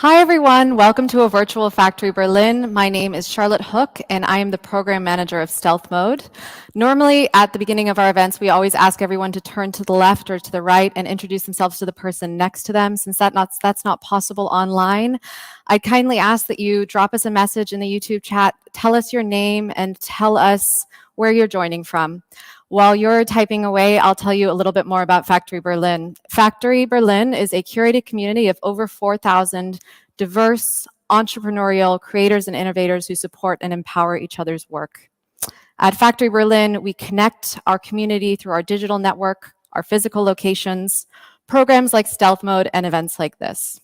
Hi, everyone. Welcome to a virtual Factory Berlin. My name is Charlotte Hook, and I am the program manager of Stealth Mode. Normally, at the beginning of our events, we always ask everyone to turn to the left or to the right and introduce themselves to the person next to them. Since that's not possible online, I kindly ask that you drop us a message in the YouTube chat, tell us your name, and tell us where you're joining from. While you're typing away, I'll tell you a little bit more about Factory Berlin. Factory Berlin is a curated community of over 4,000 diverse, entrepreneurial creators and innovators who support and empower each other's work. At Factory Berlin, we connect our community through our digital network, our physical locations, programs like Stealth Mode, and events like this.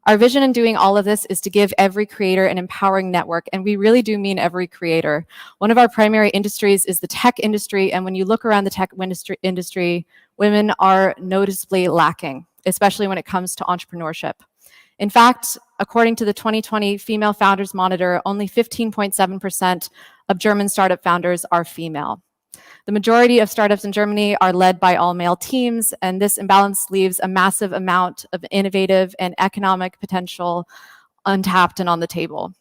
Our vision in doing all of this is to give every creator an empowering network, and we really do mean every creator. One of our primary industries is the tech industry, and when you look around the tech industry, women are noticeably lacking, especially when it comes to entrepreneurship. In fact, according to the 2020 Female Founders Monitor, only 15.7% of German startup founders are female. The majority of startups in Germany are led by all-male teams, and this imbalance leaves a massive amount of innovative and economic potential untapped and on the table.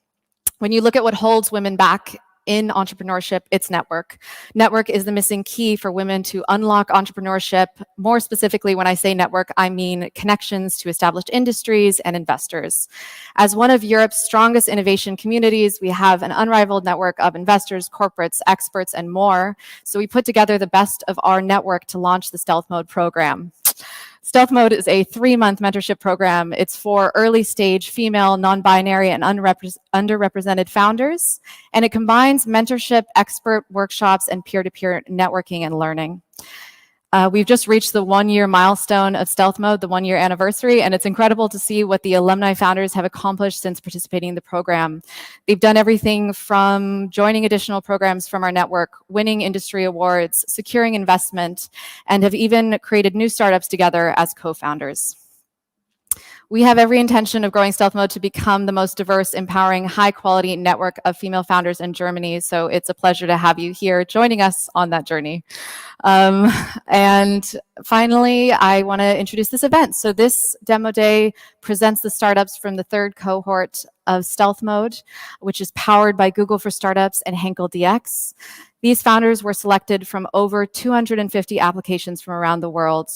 When you look at what holds women back in entrepreneurship, it's network. Network is the missing key for women to unlock entrepreneurship. More specifically, when I say network, I mean connections to established industries and investors. As one of Europe's strongest innovation communities, we have an unrivaled network of investors, corporates, experts, and more. So we put together the best of our network to launch the Stealth Mode program. Stealth Mode is a 3-month mentorship program. It's for early stage female, non-binary, and underrepresented founders. And it combines mentorship, expert workshops, and peer-to-peer networking and learning. We've just reached the 1-year milestone of Stealth Mode, the 1-year anniversary, and it's incredible to see what the alumni founders have accomplished since participating in the program. They've done everything from joining additional programs from our network, winning industry awards, securing investment, and have even created new startups together as co-founders. We have every intention of growing Stealth Mode to become the most diverse, empowering, high-quality network of female founders in Germany. So it's a pleasure to have you here joining us on that journey. And finally, I want to introduce this event. So this demo day presents the startups from the 3rd cohort of Stealth Mode, which is powered by Google for Startups and Henkel DX. These founders were selected from over 250 applications from around the world.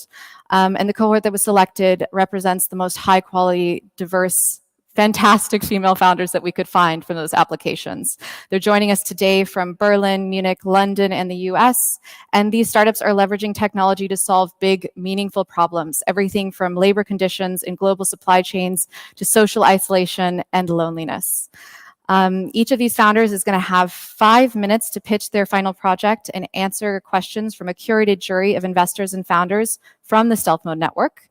And the cohort that was selected represents the most high quality, diverse, fantastic female founders that we could find from those applications. They're joining us today from Berlin, Munich, London, and the US. And these startups are leveraging technology to solve big, meaningful problems, everything from labor conditions in global supply chains to social isolation and loneliness. Each of these founders is going to have 5 minutes to pitch their final project and answer questions from a curated jury of investors and founders from the Stealth Mode network.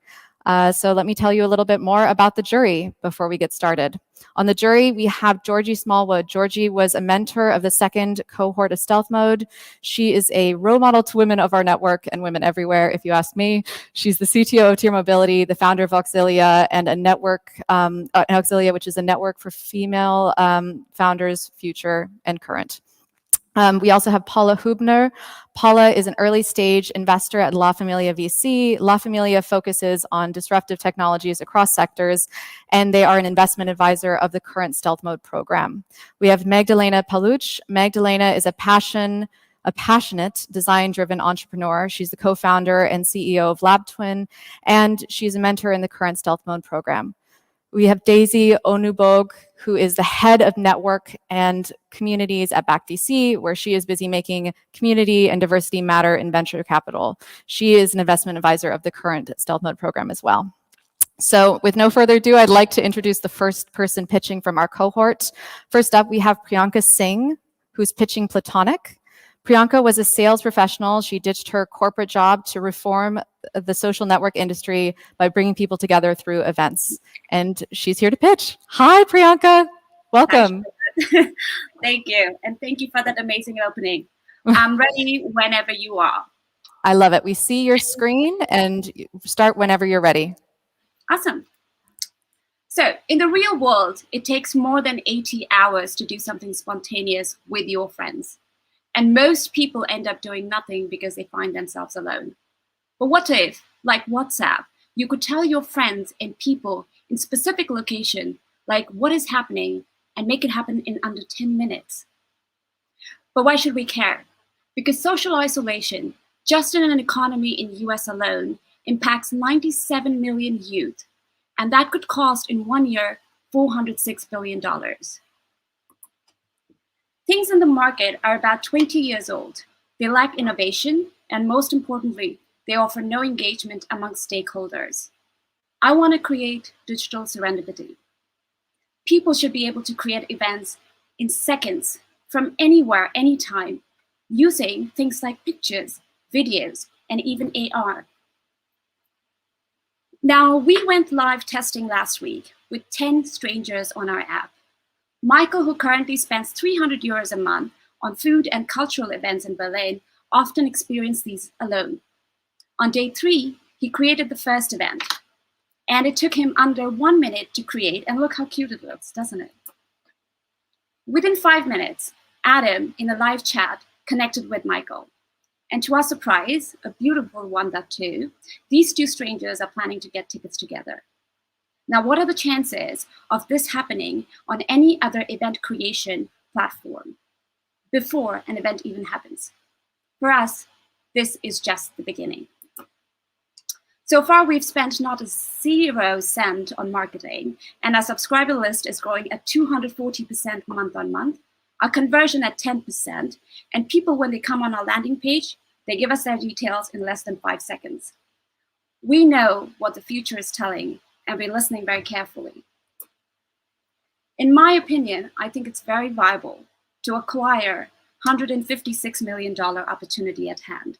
So let me tell you a little bit more about the jury before we get started. On the jury, we have Georgie Smallwood. Georgie was a mentor of the 2nd cohort of Stealth Mode. She is a role model to women of our network and women everywhere, if you ask me. She's the CTO of Tier Mobility, the founder of Auxilia, and a network, Auxilia, which is a network for female founders, future and current. We also have Paula Hubner. Paula is an early stage investor at La Famiglia VC. La Famiglia focuses on disruptive technologies across sectors, and they are an investment advisor of the current Stealth Mode program. We have Magdalena Paluch. Magdalena is a passionate, design-driven entrepreneur. She's the co-founder and CEO of LabTwin, and she's a mentor in the current Stealth Mode program. We have Daisy Onubogu, who is the head of network and communities at Back VC, where she is busy making community and diversity matter in venture capital. She is an investment advisor of the current Stealth Mode program as well. So with no further ado, I'd like to introduce the first person pitching from our cohort. First up, we have Priyanka Singh, who's pitching Platonic. Priyanka was a sales professional. She ditched her corporate job to reform the social network industry by bringing people together through events. And she's here to pitch. Hi, Priyanka. Welcome. Hi, thank you. And thank you for that amazing opening. I'm ready whenever you are. I love it. We see your screen and start whenever you're ready. Awesome. So in the real world, it takes more than 80 hours to do something spontaneous with your friends. And most people end up doing nothing because they find themselves alone. But what if, like WhatsApp, you could tell your friends and people in specific location like what is happening, and make it happen in under 10 minutes. But why should we care? Because social isolation, just in an economy in the US alone, impacts 97 million youth, and that could cost in 1 year $406 billion. Things in the market are about 20 years old. They lack innovation, and most importantly, they offer no engagement among stakeholders. I want to create digital serendipity. People should be able to create events in seconds, from anywhere, anytime, using things like pictures, videos, and even AR. Now, we went live testing last week with 10 strangers on our app. Michael, who currently spends €300 a month on food and cultural events in Berlin, often experienced these alone. On day 3, he created the first event, and it took him under 1 minute to create, and look how cute it looks, doesn't it? Within 5 minutes, Adam, in a live chat, connected with Michael. And to our surprise, a beautiful one that too, these two strangers are planning to get tickets together. Now, what are the chances of this happening on any other event creation platform before an event even happens? For us, this is just the beginning. So far, we've spent not a 0 cent on marketing, and our subscriber list is growing at 240% month on month, our conversion at 10%, and people, when they come on our landing page, they give us their details in less than 5 seconds. We know what the future is telling, and we're listening very carefully. In my opinion, I think it's very viable to acquire $156 million opportunity at hand.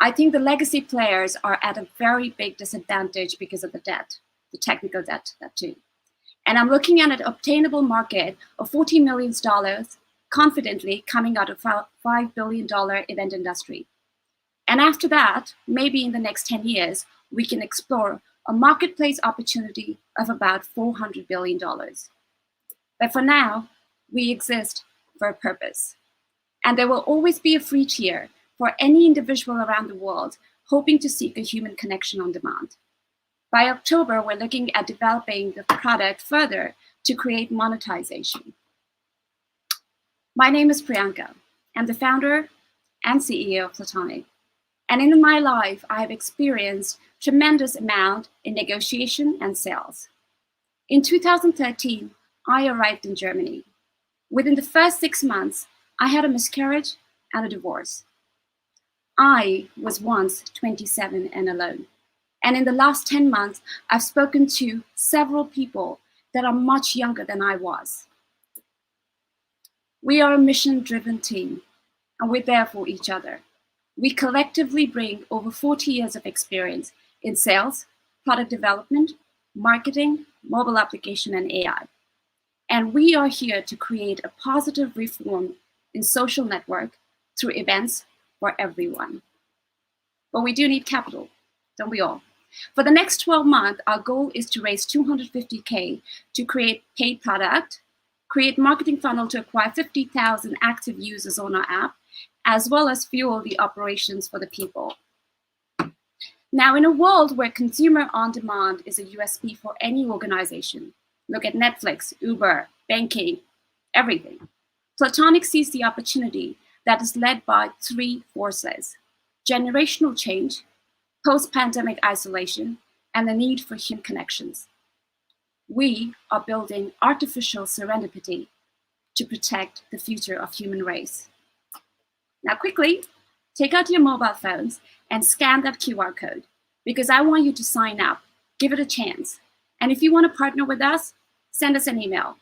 I think the legacy players are at a very big disadvantage because of the debt, the technical debt, that too. And I'm looking at an obtainable market of $40 million confidently coming out of a $5 billion event industry. And after that, maybe in the next 10 years, we can explore a marketplace opportunity of about $400 billion. But for now, we exist for a purpose. And there will always be a free tier for any individual around the world hoping to seek a human connection on demand. By October, we're looking at developing the product further to create monetization. My name is Priyanka. I'm the founder and CEO of PLATONIC. And in my life, I have experienced tremendous amount in negotiation and sales. In 2013, I arrived in Germany. Within the first 6 months, I had a miscarriage and a divorce. I was once 27 and alone. And in the last 10 months, I've spoken to several people that are much younger than I was. We are a mission-driven team, and we're there for each other. We collectively bring over 40 years of experience in sales, product development, marketing, mobile application, and AI. And we are here to create a positive reform in social network through events for everyone. But we do need capital, don't we all? For the next 12 months, our goal is to raise $250K to create paid product, create marketing funnel to acquire 50,000 active users on our app, as well as fuel the operations for the people. Now, in a world where consumer on-demand is a USP for any organization, look at Netflix, Uber, banking, everything. PLATONIC sees the opportunity that is led by 3 forces: generational change, post-pandemic isolation, and the need for human connections. We are building artificial serendipity to protect the future of human race. Now quickly, take out your mobile phones and scan that QR code, because I want you to sign up, give it a chance. And if you want to partner with us, send us an email.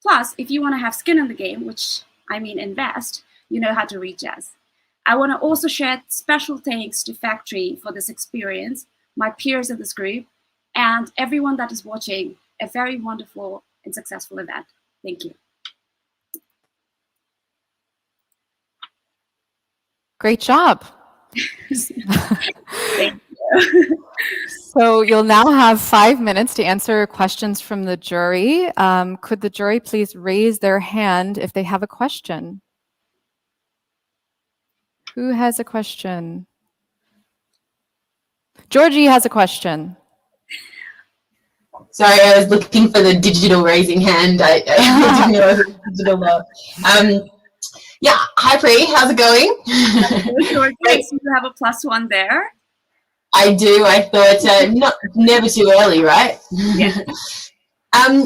Plus, if you want to have skin in the game, which I mean invest, you know how to reach us. I want to also share special thanks to Factory for this experience, my peers in this group, and everyone that is watching a very wonderful and successful event. Thank you. Great job. Thank you. So you'll now have 5 minutes to answer questions from the jury. Could the jury please raise their hand if they have a question? Who has a question? Georgie has a question. Sorry, I was looking for the digital raising hand. I didn't know it was digital. Yeah, hi Pri, how's it going? Georgie, so you have a +1 there. I do. I thought never too early, right? Yeah.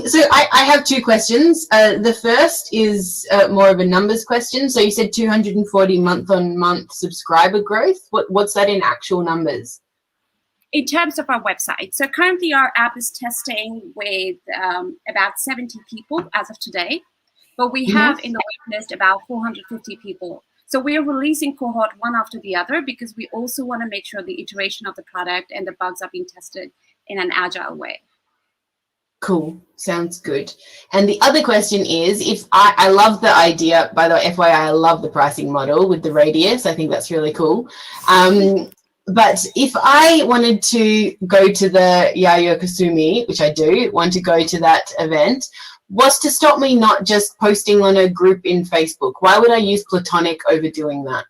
So I have two questions. The first is more of a numbers question. So you said 240 month-on-month subscriber growth. What's that in actual numbers? In terms of our website, so currently our app is testing with about 70 people as of today, but we have in the waitlist about 450 people. So we are releasing Cohort one after the other because we also want to make sure the iteration of the product and the bugs are being tested in an agile way. Cool, sounds good. And the other question is, if I love the idea, by the way, FYI, I love the pricing model with the radius. I think that's really cool. But if I wanted to go to the Yayo Kasumi, which I do, want to go to that event, what's to stop me not just posting on a group in Facebook? Why would I use Platonic over doing that?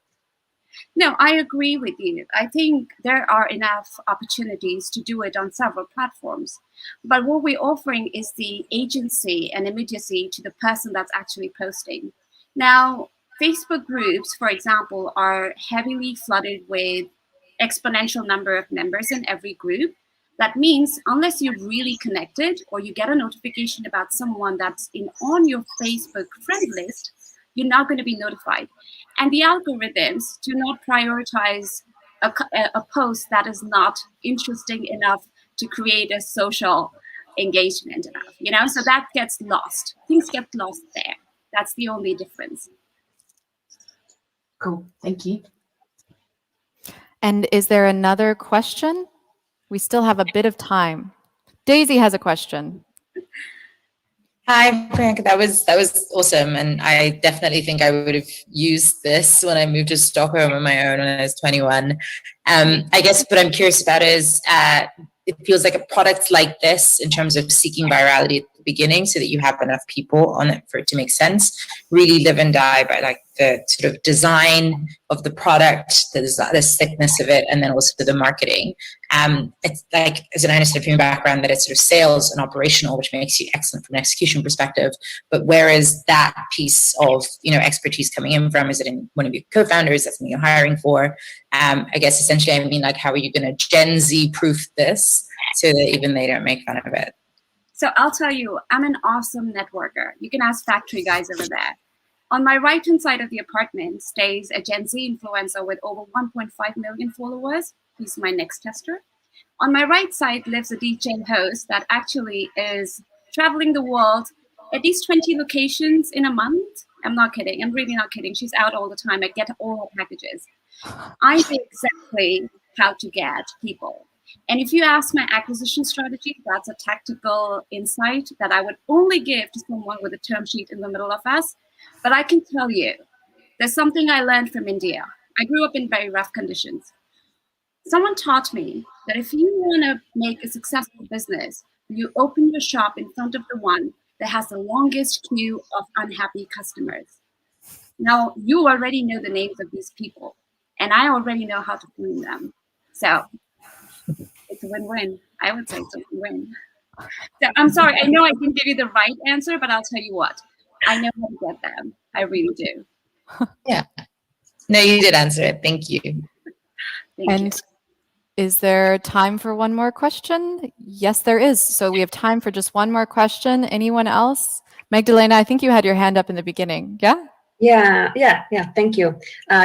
No, I agree with you. I think there are enough opportunities to do it on several platforms. But what we're offering is the agency and immediacy to the person that's actually posting. Now, Facebook groups, for example, are heavily flooded with exponential number of members in every group. That means unless you're really connected or you get a notification about someone that's on your Facebook friend list, you're not going to be notified. And the algorithms do not prioritize a post that is not interesting enough to create a social engagement enough, so that gets lost. Things get lost there. That's the only difference. Cool, thank you. And is there another question? We still have a bit of time. Daisy has a question. Hi, Priyanka. That was awesome, and I definitely think I would have used this when I moved to Stockholm on my own when I was 21. I guess what I'm curious about is it feels like a product like this, in terms of seeking virality at the beginning, so that you have enough people on it for it to make sense, really live and die by like the sort of design of the product, the thickness of it, and then also the marketing. It's like, as an understanding from your background, that it's sort of sales and operational, which makes you excellent from an execution perspective. But where is that piece of expertise coming in from? Is it in one of your co-founders? That's something you're hiring for? I guess essentially, I mean, like, how are you going to Gen Z proof this so that even they don't make fun of it? So I'll tell you, I'm an awesome networker. You can ask factory guys over there. On my right-hand side of the apartment stays a Gen Z influencer with over 1.5 million followers. He's my next tester. On my right side lives a DJ host that actually is traveling the world, at least 20 locations in a month. I'm not kidding. I'm really not kidding. She's out all the time. I get all her packages. I know exactly how to get people. And if you ask my acquisition strategy, that's a tactical insight that I would only give to someone with a term sheet in the middle of us. But I can tell you, there's something I learned from India. I grew up in very rough conditions. Someone taught me that if you want to make a successful business, you open your shop in front of the one that has the longest queue of unhappy customers. Now, you already know the names of these people, and I already know how to find them. So it's a win-win. I would say it's a win-win. So I'm sorry, I know I didn't give you the right answer, but I'll tell you what. I know how to get them. I really do. Yeah. No, you did answer it. Thank you. Thank you. Is there time for one more question? Yes, there is. So we have time for just one more question. Anyone else? Magdalena, I think you had your hand up in the beginning. Yeah? Yeah. Thank you.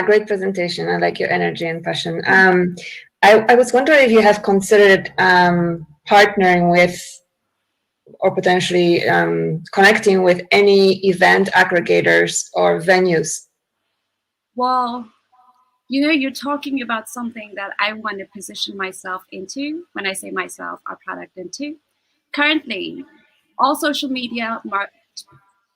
Great presentation. I like your energy and passion. I was wondering if you have considered partnering with or potentially connecting with any event aggregators or venues. Well, you're talking about something that I want to position myself into. When I say myself, our product into. Currently, all social media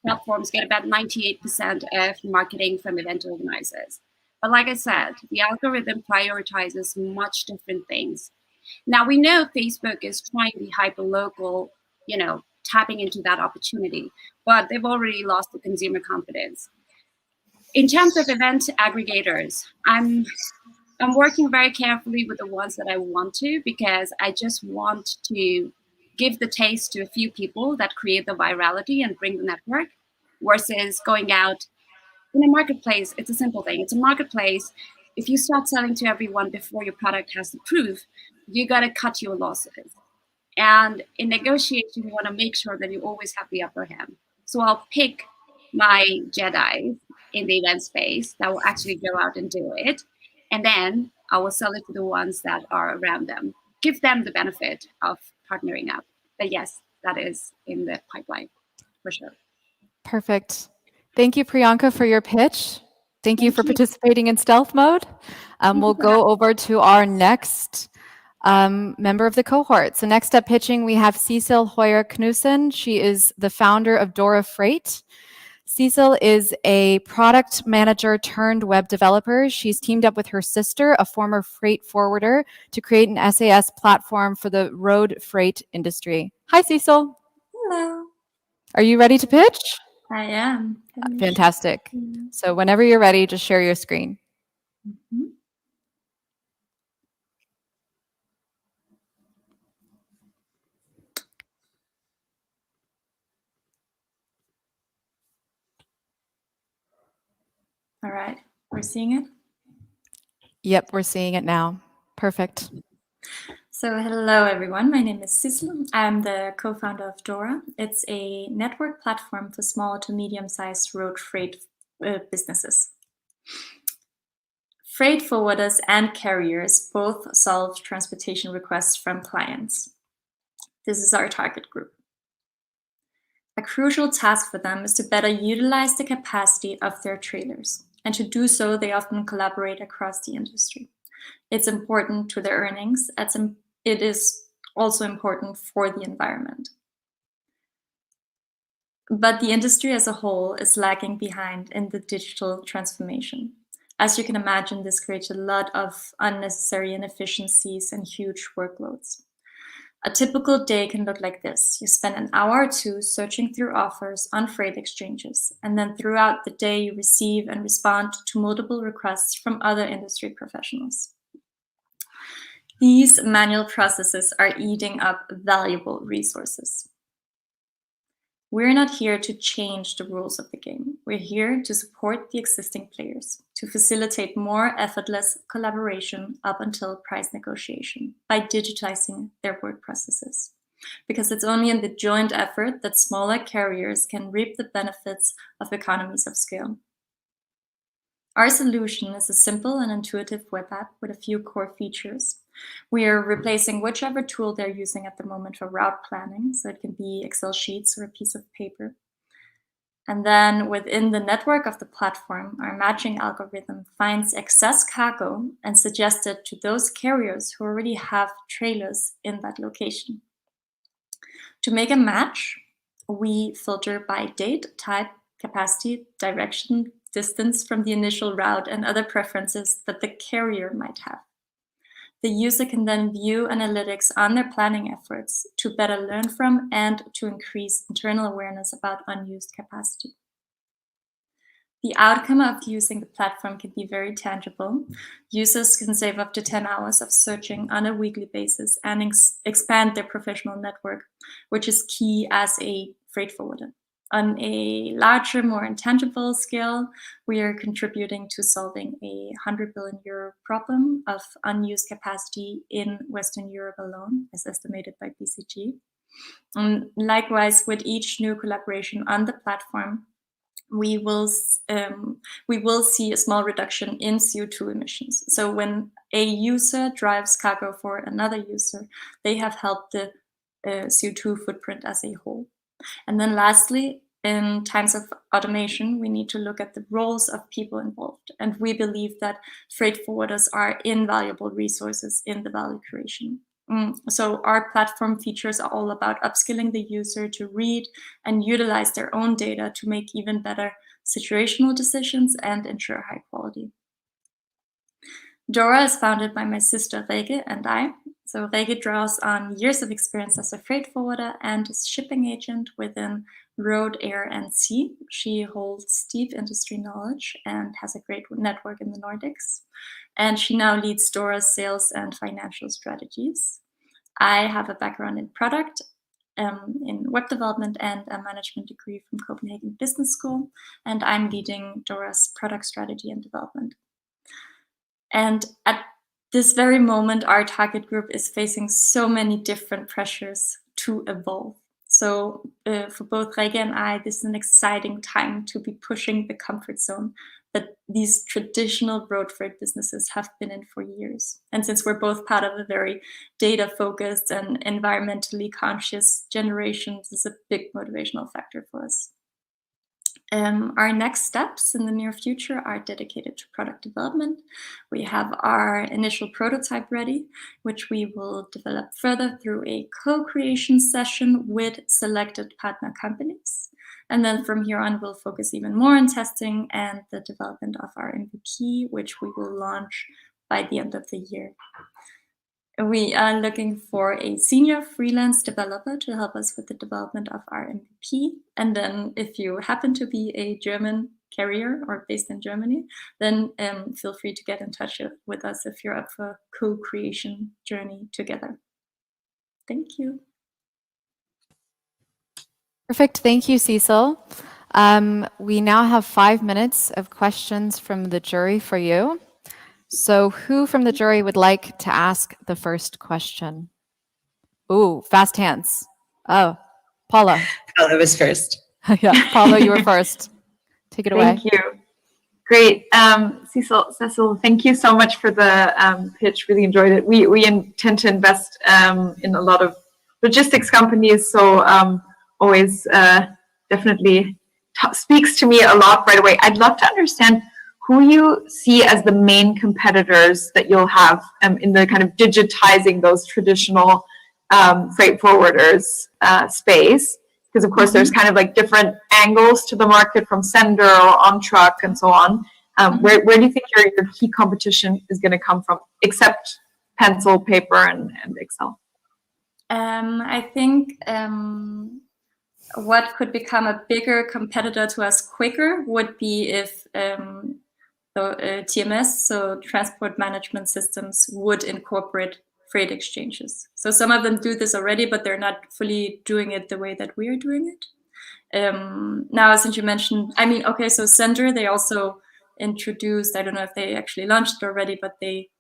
platforms get about 98% of marketing from event organizers. But like I said, the algorithm prioritizes much different things. Now, we know Facebook is trying to be hyper-local, tapping into that opportunity, but they've already lost the consumer confidence. In terms of event aggregators, I'm working very carefully with the ones that I want to, because I just want to give the taste to a few people that create the virality and bring the network, versus going out in a marketplace. It's a simple thing. It's a marketplace. If you start selling to everyone before your product has the proof, you got to cut your losses. And in negotiation, you want to make sure that you always have the upper hand. So I'll pick my Jedi in the event space that will actually go out and do it. And then I will sell it to the ones that are around them. Give them the benefit of partnering up. But yes, that is in the pipeline for sure. Perfect. Thank you, Priyanka, for your pitch. Thank you for participating in stealth mode. We'll go over to our next member of the cohort. So next up pitching, we have Sidsel Høyer Knudsen. She is the founder of Dora Freight. Sidsel is a product manager turned web developer. She's teamed up with her sister, a former freight forwarder, to create an SAS platform for the road freight industry. Hi, Sidsel. Hello. Are you ready to pitch? I am. Fantastic. So whenever you're ready, just share your screen. Mm-hmm. All right, we're seeing it? Yep, we're seeing it now. Perfect. So hello, everyone. My name is Sidsel. I'm the co-founder of Dora. It's a network platform for small to medium-sized road freight businesses. Freight forwarders and carriers both solve transportation requests from clients. This is our target group. A crucial task for them is to better utilize the capacity of their trailers. And to do so, they often collaborate across the industry. It's important to their earnings. It is also important for the environment. But the industry as a whole is lagging behind in the digital transformation. As you can imagine, this creates a lot of unnecessary inefficiencies and huge workloads. A typical day can look like this. You spend an hour or two searching through offers on freight exchanges, and then throughout the day you receive and respond to multiple requests from other industry professionals. These manual processes are eating up valuable resources. We're not here to change the rules of the game. We're here to support the existing players, to facilitate more effortless collaboration up until price negotiation by digitizing their work processes. Because it's only in the joint effort that smaller carriers can reap the benefits of economies of scale. Our solution is a simple and intuitive web app with a few core features. We are replacing whichever tool they're using at the moment for route planning, so it can be Excel sheets or a piece of paper. And then within the network of the platform, our matching algorithm finds excess cargo and suggests it to those carriers who already have trailers in that location. To make a match, we filter by date, type, capacity, direction, distance from the initial route, and other preferences that the carrier might have. The user can then view analytics on their planning efforts to better learn from and to increase internal awareness about unused capacity. The outcome of using the platform can be very tangible. Users can save up to 10 hours of searching on a weekly basis and expand their professional network, which is key as a freight forwarder. On a larger, more intangible scale, we are contributing to solving a €100 billion problem of unused capacity in Western Europe alone, as estimated by BCG. And likewise, with each new collaboration on the platform, we will see a small reduction in CO2 emissions. So when a user drives cargo for another user, they have helped the CO2 footprint as a whole. And then lastly, in times of automation, we need to look at the roles of people involved. And we believe that freight forwarders are invaluable resources in the value creation. So our platform features are all about upskilling the user to read and utilize their own data to make even better situational decisions and ensure high quality. Dora is founded by my sister Rege and I. So Rege draws on years of experience as a freight forwarder and as shipping agent within road, air, and sea. She holds deep industry knowledge and has a great network in the Nordics. And she now leads Dora's sales and financial strategies. I have a background in product in web development and a management degree from Copenhagen Business School. And I'm leading Dora's product strategy and development. And at this very moment, our target group is facing so many different pressures to evolve. So for both Rege and I, this is an exciting time to be pushing the comfort zone that these traditional road freight businesses have been in for years. And since we're both part of a very data-focused and environmentally conscious generation, this is a big motivational factor for us. Our next steps in the near future are dedicated to product development. We have our initial prototype ready, which we will develop further through a co-creation session with selected partner companies. And then from here on, we'll focus even more on testing and the development of our MVP, which we will launch by the end of the year. We are looking for a senior freelance developer to help us with the development of our MVP. And then if you happen to be a German carrier or based in Germany, then feel free to get in touch with us if you're up for a co-creation journey together. Thank you. Perfect. Thank you, Sidsel. We now have 5 minutes of questions from the jury for you. So who from the jury would like to ask the first question? Ooh, fast hands. Oh, Paula. Paula was first. Yeah, Paula, you were first. Take it away. Thank you. Great. Sidsel, thank you so much for the pitch. Really enjoyed it. We intend to invest in a lot of logistics companies, so always definitely speaks to me a lot right away. I'd love to understand who you see as the main competitors that you'll have in the kind of digitizing those traditional freight forwarders space. Because of course there's kind of like different angles to the market from sender or on truck and so on. Where do you think your key competition is going to come from, except pencil, paper, and Excel? I think what could become a bigger competitor to us quicker would be if TMS, so transport management systems, would incorporate freight exchanges. So some of them do this already, but they're not fully doing it the way that we are doing it. Now, since you mentioned, I mean, okay, so Sender, they also introduced, I don't know if they actually launched it already, but they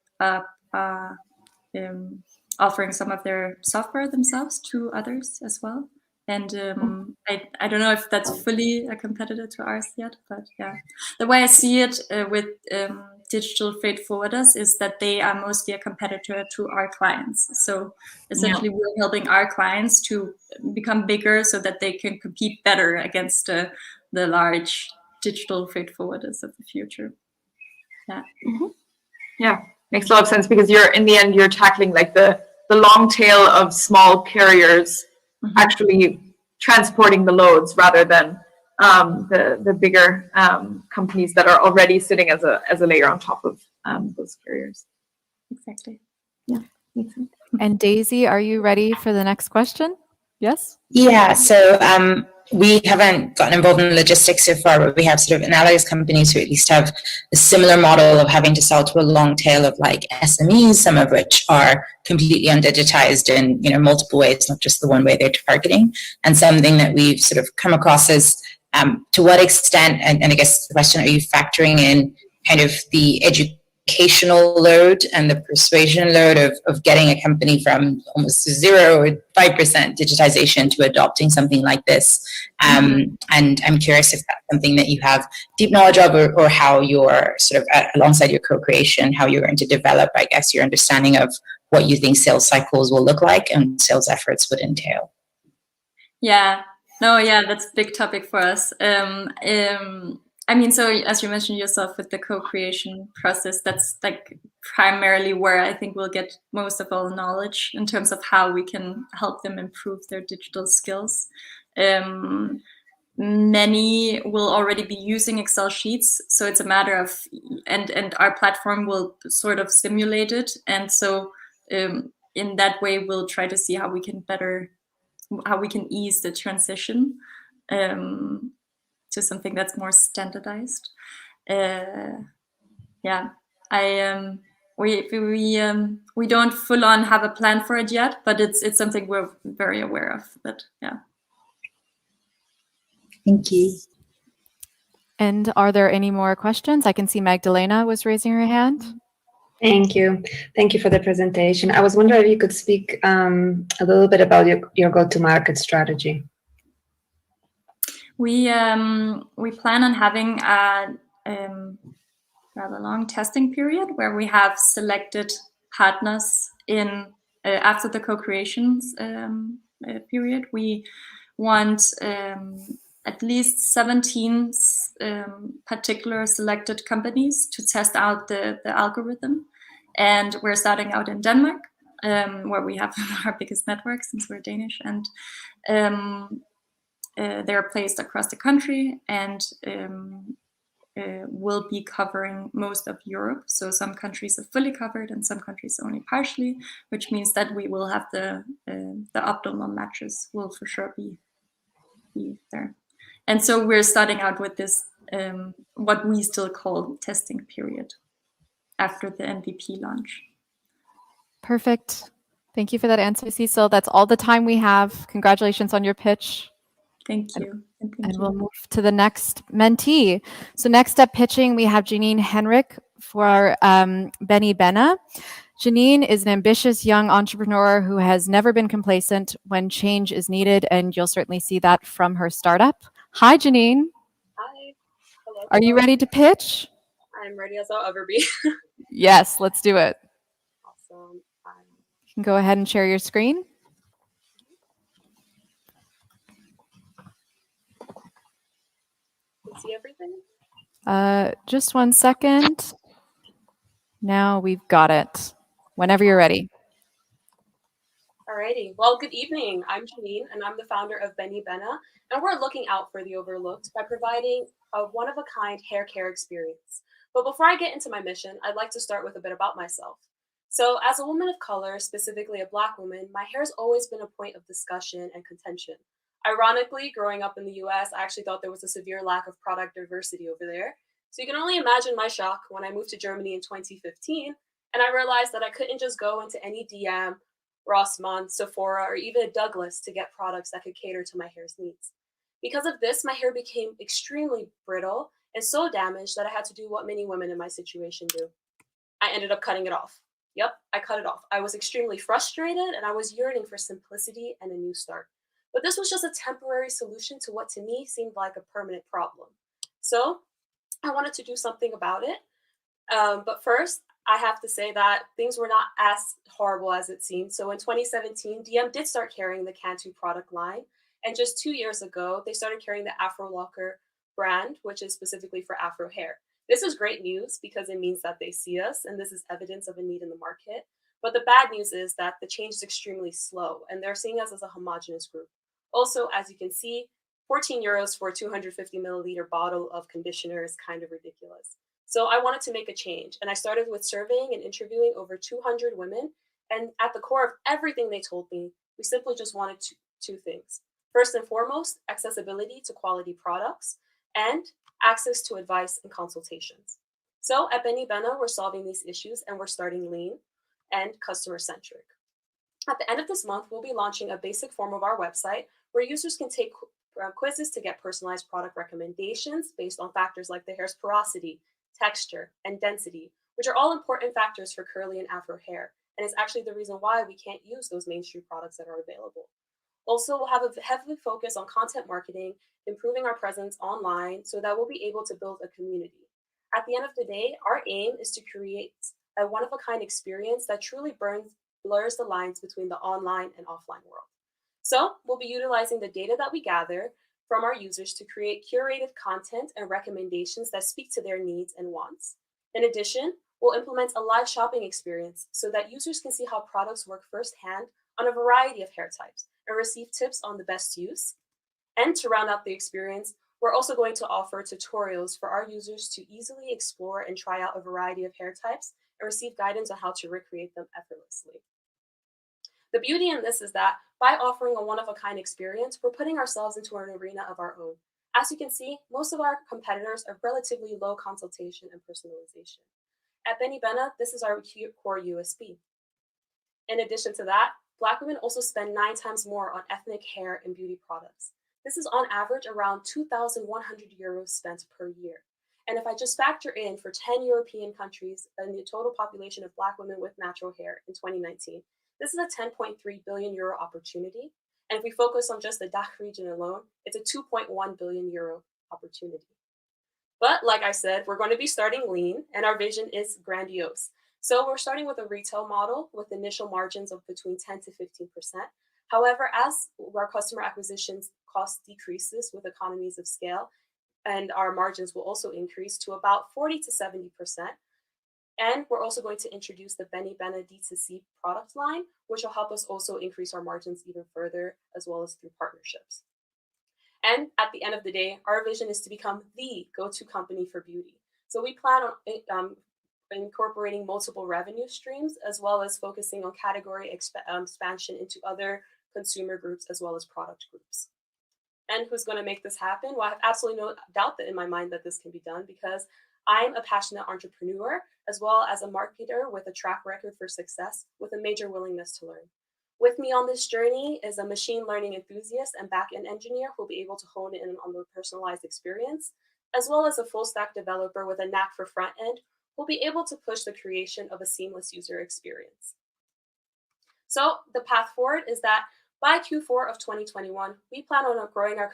offering some of their software themselves to others as well. And I don't know if that's fully a competitor to ours yet, but yeah. The way I see it with digital freight forwarders is that they are mostly a competitor to our clients. So essentially we're helping our clients to become bigger so that they can compete better against the large digital freight forwarders of the future. Yeah. Yeah, makes a lot of sense, because in the end, you're tackling like the long tail of small carriers actually transporting the loads rather than the bigger companies that are already sitting as a layer on top of those carriers. Exactly. Yeah, makes sense. And Daisy, are you ready for the next question? Yes? Yeah, so we haven't gotten involved in logistics so far, but we have sort of analogous companies who at least have a similar model of having to sell to a long tail of like SMEs, some of which are completely undigitized in multiple ways, not just the one way they're targeting. And something that we've sort of come across is to what extent, and I guess the question, are you factoring in kind of the educational load and the persuasion load of getting a company from almost 0 or 5% digitization to adopting something like this? And I'm curious if that's something that you have deep knowledge of, or how you're sort of alongside your co-creation, how you're going to develop, I guess, your understanding of what you think sales cycles will look like and sales efforts would entail. Yeah, that's a big topic for us. I mean, so as you mentioned yourself with the co-creation process, that's like primarily where I think we'll get most of our knowledge in terms of how we can help them improve their digital skills. Many will already be using Excel sheets, so it's a matter of, and our platform will sort of simulate it. And so in that way, we'll try to see how we can ease the transition to something that's more standardized. When we don't full on have a plan for it yet, but it's something we're very aware of. That yeah. Thank you. And are there any more questions? I can see Magdalena was raising her hand. Thank you. Thank you for the presentation. I was wondering if you could speak a little bit about your go-to-market strategy. We plan on having a rather long testing period where we have selected partners in after the co-creations period. We want at least 17 particular selected companies to test out the algorithm. And we're starting out in Denmark, where we have our biggest network since we're Danish. And they're placed across the country and will be covering most of Europe. So some countries are fully covered and some countries only partially, which means that we will have the optimal matches will for sure be there. And so we're starting out with this, what we still call testing period after the MVP launch. Perfect. Thank you for that answer, Sidsel. That's all the time we have. Congratulations on your pitch. Thank you. And we'll move to the next mentee. So next up pitching, we have Janine Heinrich for Benny Benna. Janine is an ambitious young entrepreneur who has never been complacent when change is needed, and you'll certainly see that from her startup. Hi, Janine. Hi. Hello. Are you ready to pitch? I'm ready as I'll ever be. Yes, let's do it. Awesome. You can go ahead and share your screen. See everything? Just 1 second. Now we've got it. Whenever you're ready. Alrighty. Well, good evening. I'm Janine, and I'm the founder of Benny Benna, and we're looking out for the overlooked by providing a one-of-a-kind hair care experience. But before I get into my mission, I'd like to start with a bit about myself. So, as a woman of color, specifically a Black woman, my hair has always been a point of discussion and contention. Ironically, growing up in the US, I actually thought there was a severe lack of product diversity over there. So you can only imagine my shock when I moved to Germany in 2015, and I realized that I couldn't just go into any DM, Rossmann, Sephora, or even a Douglas to get products that could cater to my hair's needs. Because of this, my hair became extremely brittle and so damaged that I had to do what many women in my situation do. I ended up cutting it off. Yep, I cut it off. I was extremely frustrated and I was yearning for simplicity and a new start. But this was just a temporary solution to what to me seemed like a permanent problem. So I wanted to do something about it. But first, I have to say that things were not as horrible as it seemed. So in 2017, DM did start carrying the Cantu product line. And just 2 years ago, they started carrying the Afro Locker brand, which is specifically for Afro hair. This is great news because it means that they see us, and this is evidence of a need in the market. But the bad news is that the change is extremely slow, and they're seeing us as a homogenous group. Also, as you can see, 14 euros for a 250 milliliter bottle of conditioner is kind of ridiculous. So I wanted to make a change, and I started with surveying and interviewing over 200 women. And at the core of everything they told me, we simply just wanted two things. First and foremost, accessibility to quality products and access to advice and consultations. So at Benny Benna, we're solving these issues and we're starting lean and customer-centric. At the end of this month, we'll be launching a basic form of our website where users can take quizzes to get personalized product recommendations based on factors like the hair's porosity, texture, and density, which are all important factors for curly and Afro hair, and is actually the reason why we can't use those mainstream products that are available. Also, we'll have a heavy focus on content marketing, improving our presence online so that we'll be able to build a community. At the end of the day, our aim is to create a one-of-a-kind experience that truly blurs the lines between the online and offline world. So we'll be utilizing the data that we gather from our users to create curated content and recommendations that speak to their needs and wants. In addition, we'll implement a live shopping experience so that users can see how products work firsthand on a variety of hair types and receive tips on the best use. And to round out the experience, we're also going to offer tutorials for our users to easily explore and try out a variety of hair types and receive guidance on how to recreate them effortlessly. The beauty in this is that by offering a one-of-a-kind experience, we're putting ourselves into an arena of our own. As you can see, most of our competitors are relatively low consultation and personalization. At Benny Benna, this is our core USP. In addition to that, Black women also spend 9 times more on ethnic hair and beauty products. This is on average around 2,100 euros spent per year. And if I just factor in for 10 European countries and the total population of Black women with natural hair in 2019, this is a 10.3 billion euro opportunity. And if we focus on just the DACH region alone, it's a 2.1 billion euro opportunity. But like I said, we're going to be starting lean, and our vision is grandiose. So we're starting with a retail model with initial margins of between 10 to 15%. However, as our customer acquisition cost decreases with economies of scale, and our margins will also increase to about 40 to 70%. And we're also going to introduce the Benny Benna D2C product line, which will help us also increase our margins even further, as well as through partnerships. And at the end of the day, our vision is to become the go-to company for beauty. So we plan on incorporating multiple revenue streams, as well as focusing on category expansion into other consumer groups, as well as product groups. And who's going to make this happen? Well, I have absolutely no doubt that in my mind that this can be done, because I'm a passionate entrepreneur, as well as a marketer with a track record for success, with a major willingness to learn. With me on this journey is a machine learning enthusiast and back-end engineer who will be able to hone in on the personalized experience, as well as a full-stack developer with a knack for front-end who will be able to push the creation of a seamless user experience. So the path forward is that by Q4 of 2021, we plan on growing our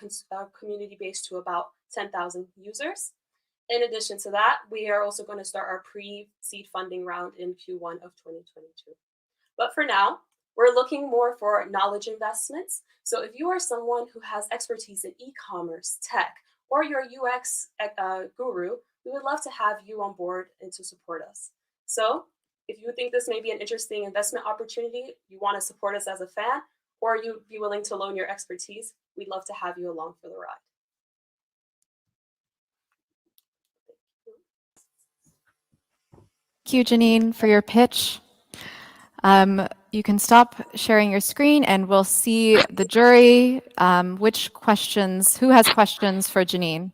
community base to about 10,000 users. In addition to that, we are also going to start our pre-seed funding round in Q1 of 2022. But for now, we're looking more for knowledge investments. So if you are someone who has expertise in e-commerce, tech, or you're a UX guru, we would love to have you on board and to support us. So if you think this may be an interesting investment opportunity, you want to support us as a fan, or you'd be willing to loan your expertise, we'd love to have you along for the ride. Thank you, Janine, for your pitch. You can stop sharing your screen and we'll see the jury. Who has questions for Janine?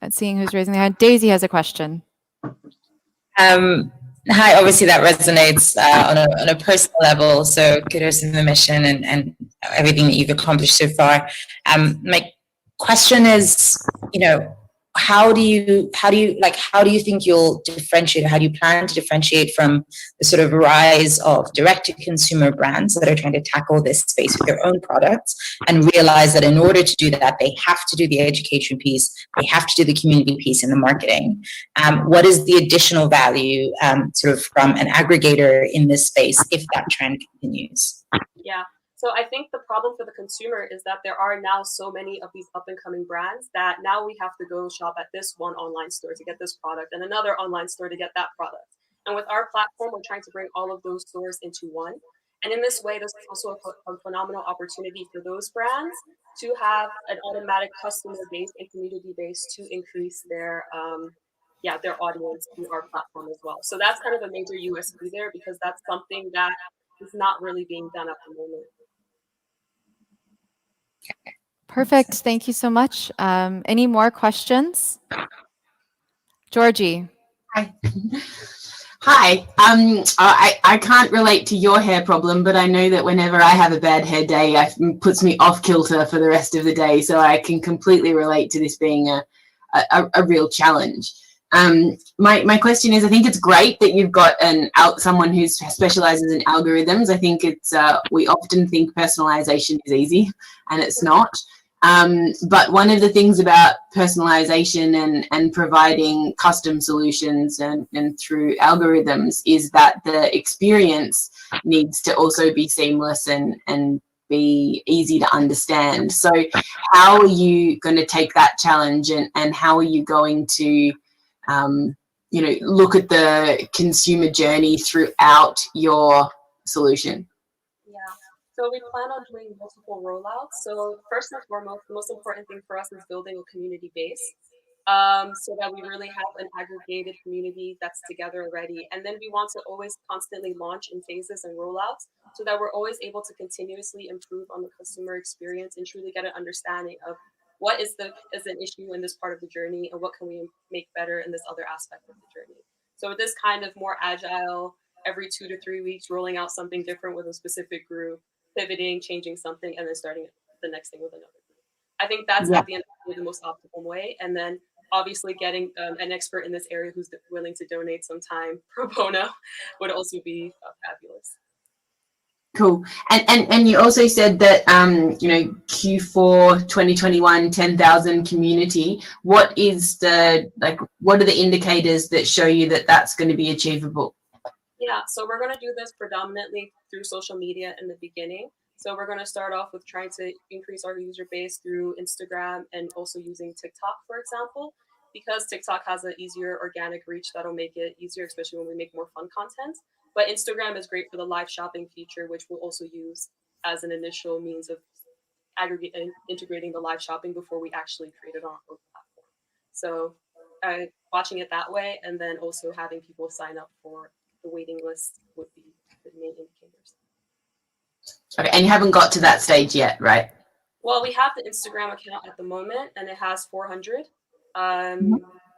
Seeing who's raising their hand. Daisy has a question. Hi, obviously that resonates on a personal level, so kudos to the mission and everything that you've accomplished so far. My question is, how do you think you'll differentiate? How do you plan to differentiate from the sort of rise of direct-to-consumer brands that are trying to tackle this space with their own products and realize that in order to do that, they have to do the education piece, they have to do the community piece and the marketing? What is the additional value sort of from an aggregator in this space if that trend continues? Yeah. So I think the problem for the consumer is that there are now so many of these up and coming brands that now we have to go shop at this one online store to get this product and another online store to get that product. And with our platform, we're trying to bring all of those stores into one. And in this way, this is also a phenomenal opportunity for those brands to have an automatic customer base and community base to increase their audience through our platform as well. So that's kind of a major USP there, because that's something that is not really being done at the moment. Perfect. Thank you so much. Any more questions? Georgie. Hi. I can't relate to your hair problem, but I know that whenever I have a bad hair day, it puts me off kilter for the rest of the day. So I can completely relate to this being a real challenge. My question is, I think it's great that you've got someone who specializes in algorithms. I think we often think personalization is easy, and it's not. But one of the things about personalization and providing custom solutions and through algorithms is that the experience needs to also be seamless and be easy to understand. So how are you going to take that challenge, and how are you going to look at the consumer journey throughout your solution? Yeah, so we plan on doing multiple rollouts. So first and foremost, the most important thing for us is building a community base, so that we really have an aggregated community that's together already. And then we want to always constantly launch in phases and rollouts so that we're always able to continuously improve on the customer experience and truly get an understanding of what is an issue in this part of the journey, and what can we make better in this other aspect of the journey. So with this kind of more agile, every 2 to 3 weeks, rolling out something different with a specific group, pivoting, changing something, and then starting the next thing with another group. I think that's at the end of the day the most optimal way. And then obviously getting an expert in this area who's willing to donate some time pro bono would also be fabulous. Cool. And you also said that, you know, Q4 2021, 10,000 community. What are the indicators that show you that that's going to be achievable? Yeah, so we're going to do this predominantly through social media in the beginning. So we're going to start off with trying to increase our user base through Instagram and also using TikTok, for example, because TikTok has an easier organic reach that'll make it easier, especially when we make more fun content. But Instagram is great for the live shopping feature, which we'll also use as an initial means of integrating the live shopping before we actually create it on our platform. So watching it that way, and then also having people sign up for the waiting list would be the main indicators. Okay, and you haven't got to that stage yet, right? Well, we have the Instagram account at the moment, and it has 400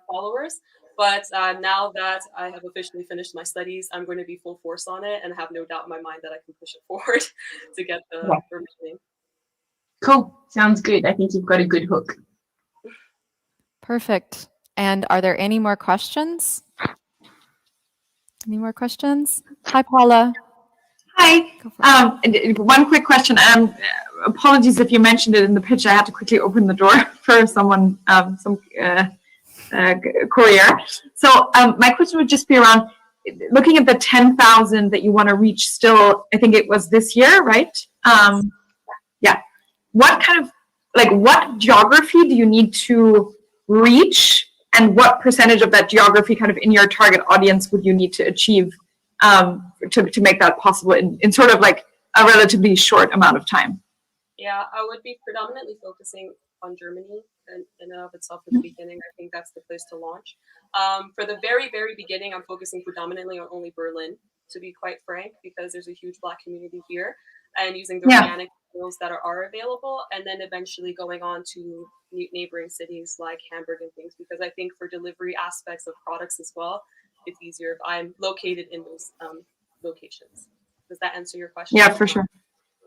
followers. But now that I have officially finished my studies, I'm going to be full force on it, and I have no doubt in my mind that I can push it forward to get the remaining. Cool. Sounds good. I think you've got a good hook. Perfect. And are there any more questions? Any more questions? Hi, Paula. Hi. One quick question. Apologies if you mentioned it in the pitch. I had to quickly open the door for someone, some courier. So my question would just be around looking at the 10,000 that you want to reach still, I think it was this year, right? Yeah. What kind of, what geography do you need to reach, and what percentage of that geography kind of in your target audience would you need to achieve to make that possible in sort of like a relatively short amount of time? Yeah, I would be predominantly focusing on Germany in and of itself at the beginning. I think that's the place to launch. For the very, very beginning, I'm focusing predominantly on only Berlin, to be quite frank, because there's a huge Black community here, and using the organic tools that are available, and then eventually going on to neighboring cities like Hamburg and things, because I think for delivery aspects of products as well, it's easier if I'm located in those locations. Does that answer your question? Yeah, for sure.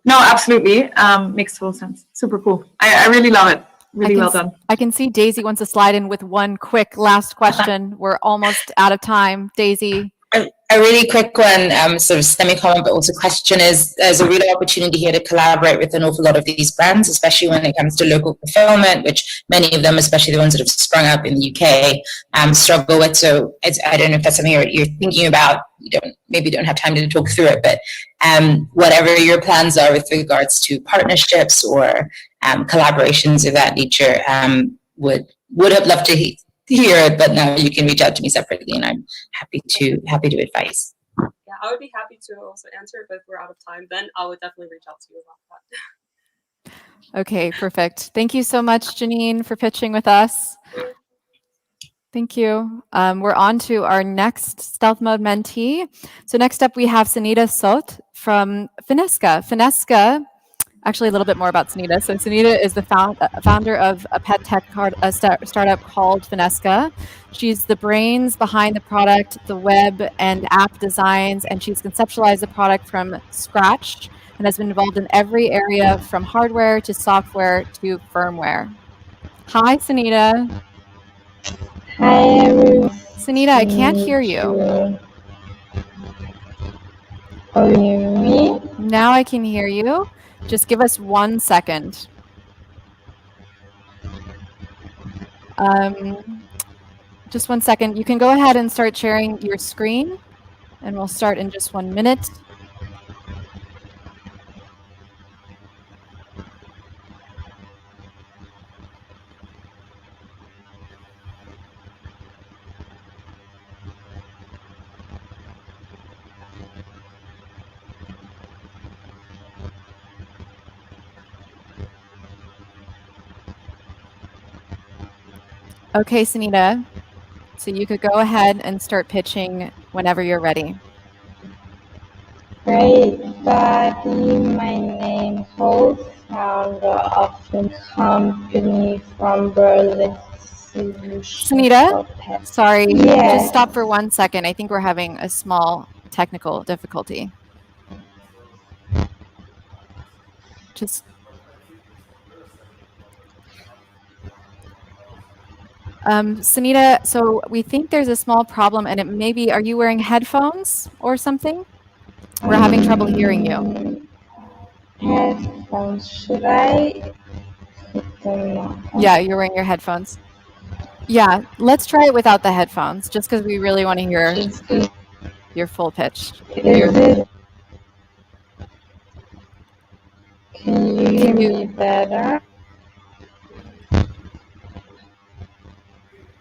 No, absolutely. Makes total sense. Super cool. I really love it. Really well done. I can see Daisy wants to slide in with one quick last question. We're almost out of time. Daisy. A really quick one, sort of semi-comment, but also question is, there's a real opportunity here to collaborate with an awful lot of these brands, especially when it comes to local fulfillment, which many of them, especially the ones that have sprung up in the UK, struggle with. So I don't know if that's something you're thinking about. You maybe don't have time to talk through it, but whatever your plans are with regards to partnerships or collaborations of that nature, would have loved to hear it, but now you can reach out to me separately, and I'm happy to advise. Yeah, I would be happy to also answer it, but if we're out of time, then I would definitely reach out to you about that. Okay, perfect. Thank you so much, Janine, for pitching with us. Thank you. We're on to our next Stealth Mode mentee. So next up, we have Sonita Soth from Feniska. Feniska, actually a little bit more about Sonita. So Sonita is the founder of a pet tech startup called Feniska. She's the brains behind the product, the web and app designs, and she's conceptualized the product from scratch and has been involved in every area from hardware to software to firmware. Hi, Sonita. Hi, everyone. Sonita, I can't hear you. Oh, you hear me? Now I can hear you. Just give us 1 second. Just 1 second. You can go ahead and start sharing your screen, and we'll start in just 1 minute. Okay, Sonita, so you could go ahead and start pitching whenever you're ready. Great, buddy. My name's Soth. founder of the company from Berlin. Sonita, sorry, Yes. just stop for 1 second. I think we're having a small technical difficulty. Just Sonita, so we think there's a small problem, and it may be, are you wearing headphones or something? We're having trouble hearing you. Headphones, should I put them on? Yeah, you're wearing your headphones. Yeah, let's try it without the headphones, just because we really want to hear your full pitch. Is it? Can you hear me better?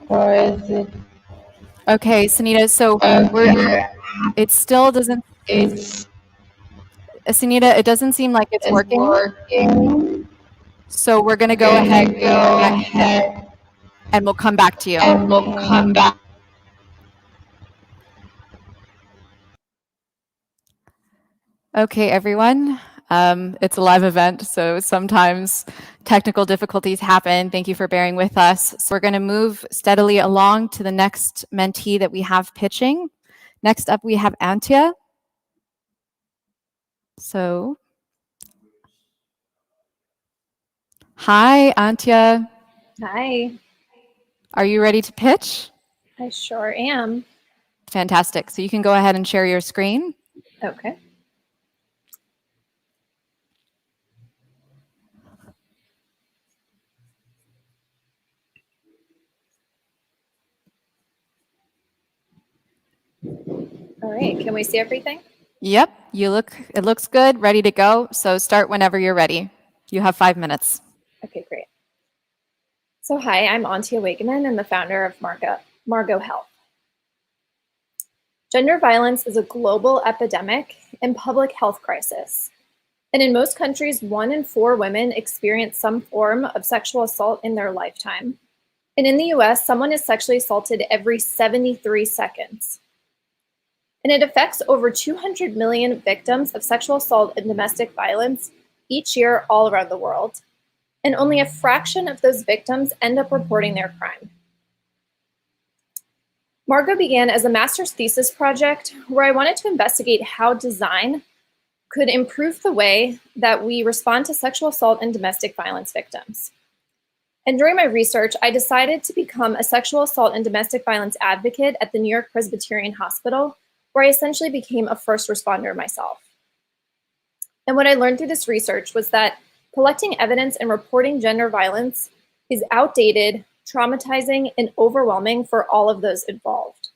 Or is it? Okay, Sonita, so it still doesn't, Sonita, it doesn't seem like it's working. So we're going to go ahead and we'll come back to you. Okay, everyone. It's a live event, so sometimes technical difficulties happen. Thank you for bearing with us. So we're going to move steadily along to the next mentee that we have pitching. Next up, we have Antya. So, hi, Antya. Hi. Are you ready to pitch? I sure am. Fantastic. So you can go ahead and share your screen. Okay. All right, can we see everything? Yep, it looks good, ready to go. So start whenever you're ready. You have 5 minutes. Okay, great. So hi, I'm Antya Waegemann and the founder of Margo Health. Gender violence is a global epidemic and public health crisis. And in most countries, 1 in 4 women experience some form of sexual assault in their lifetime. And in the US, someone is sexually assaulted every 73 seconds. And it affects over 200 million victims of sexual assault and domestic violence each year all around the world. And only a fraction of those victims end up reporting their crime. Margo began as a master's thesis project where I wanted to investigate how design could improve the way that we respond to sexual assault and domestic violence victims. And during my research, I decided to become a sexual assault and domestic violence advocate at the New York Presbyterian Hospital, where I essentially became a first responder myself. And what I learned through this research was that collecting evidence and reporting gender violence is outdated, traumatizing, and overwhelming for all of those involved.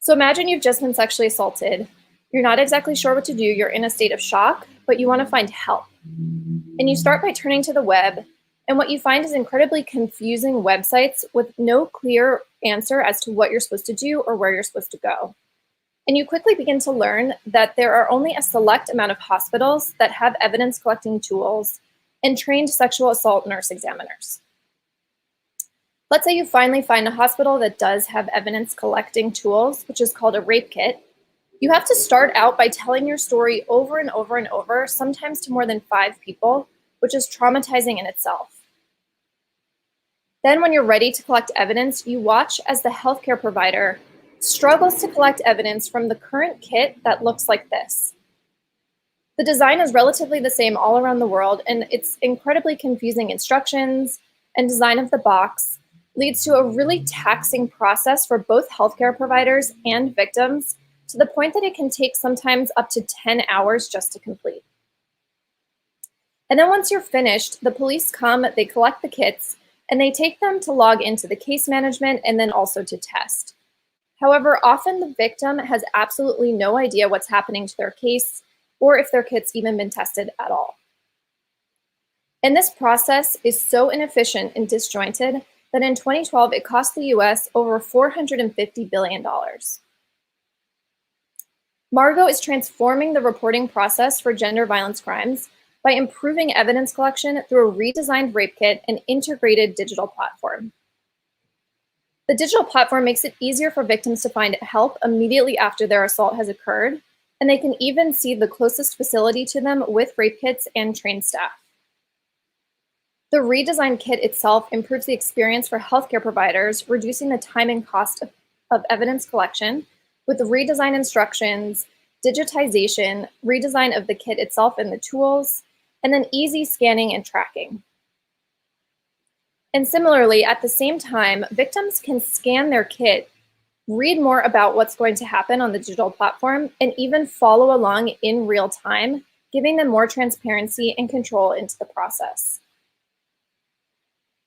So imagine you've just been sexually assaulted. You're not exactly sure what to do. You're in a state of shock, but you want to find help. And you start by turning to the web. And what you find is incredibly confusing websites with no clear answer as to what you're supposed to do or where you're supposed to go. And you quickly begin to learn that there are only a select amount of hospitals that have evidence collecting tools and trained sexual assault nurse examiners. Let's say you finally find a hospital that does have evidence collecting tools, which is called a rape kit. You have to start out by telling your story over and over and over, sometimes to more than 5 people, which is traumatizing in itself. Then when you're ready to collect evidence, you watch as the healthcare provider struggles to collect evidence from the current kit that looks like this. The design is relatively the same all around the world, and its incredibly confusing instructions and design of the box leads to a really taxing process for both healthcare providers and victims, to the point that it can take sometimes up to 10 hours just to complete. And then once you're finished, the police come, they collect the kits, and they take them to log into the case management and then also to test. However, often the victim has absolutely no idea what's happening to their case or if their kit's even been tested at all. And this process is so inefficient and disjointed that in 2012, it cost the US over $450 billion. Margo is transforming the reporting process for gender violence crimes by improving evidence collection through a redesigned rape kit and integrated digital platform. The digital platform makes it easier for victims to find help immediately after their assault has occurred, and they can even see the closest facility to them with rape kits and trained staff. The redesigned kit itself improves the experience for healthcare providers, reducing the time and cost of evidence collection with the redesigned instructions, digitization, redesign of the kit itself and the tools, and then easy scanning and tracking. And similarly, at the same time, victims can scan their kit, read more about what's going to happen on the digital platform, and even follow along in real time, giving them more transparency and control into the process.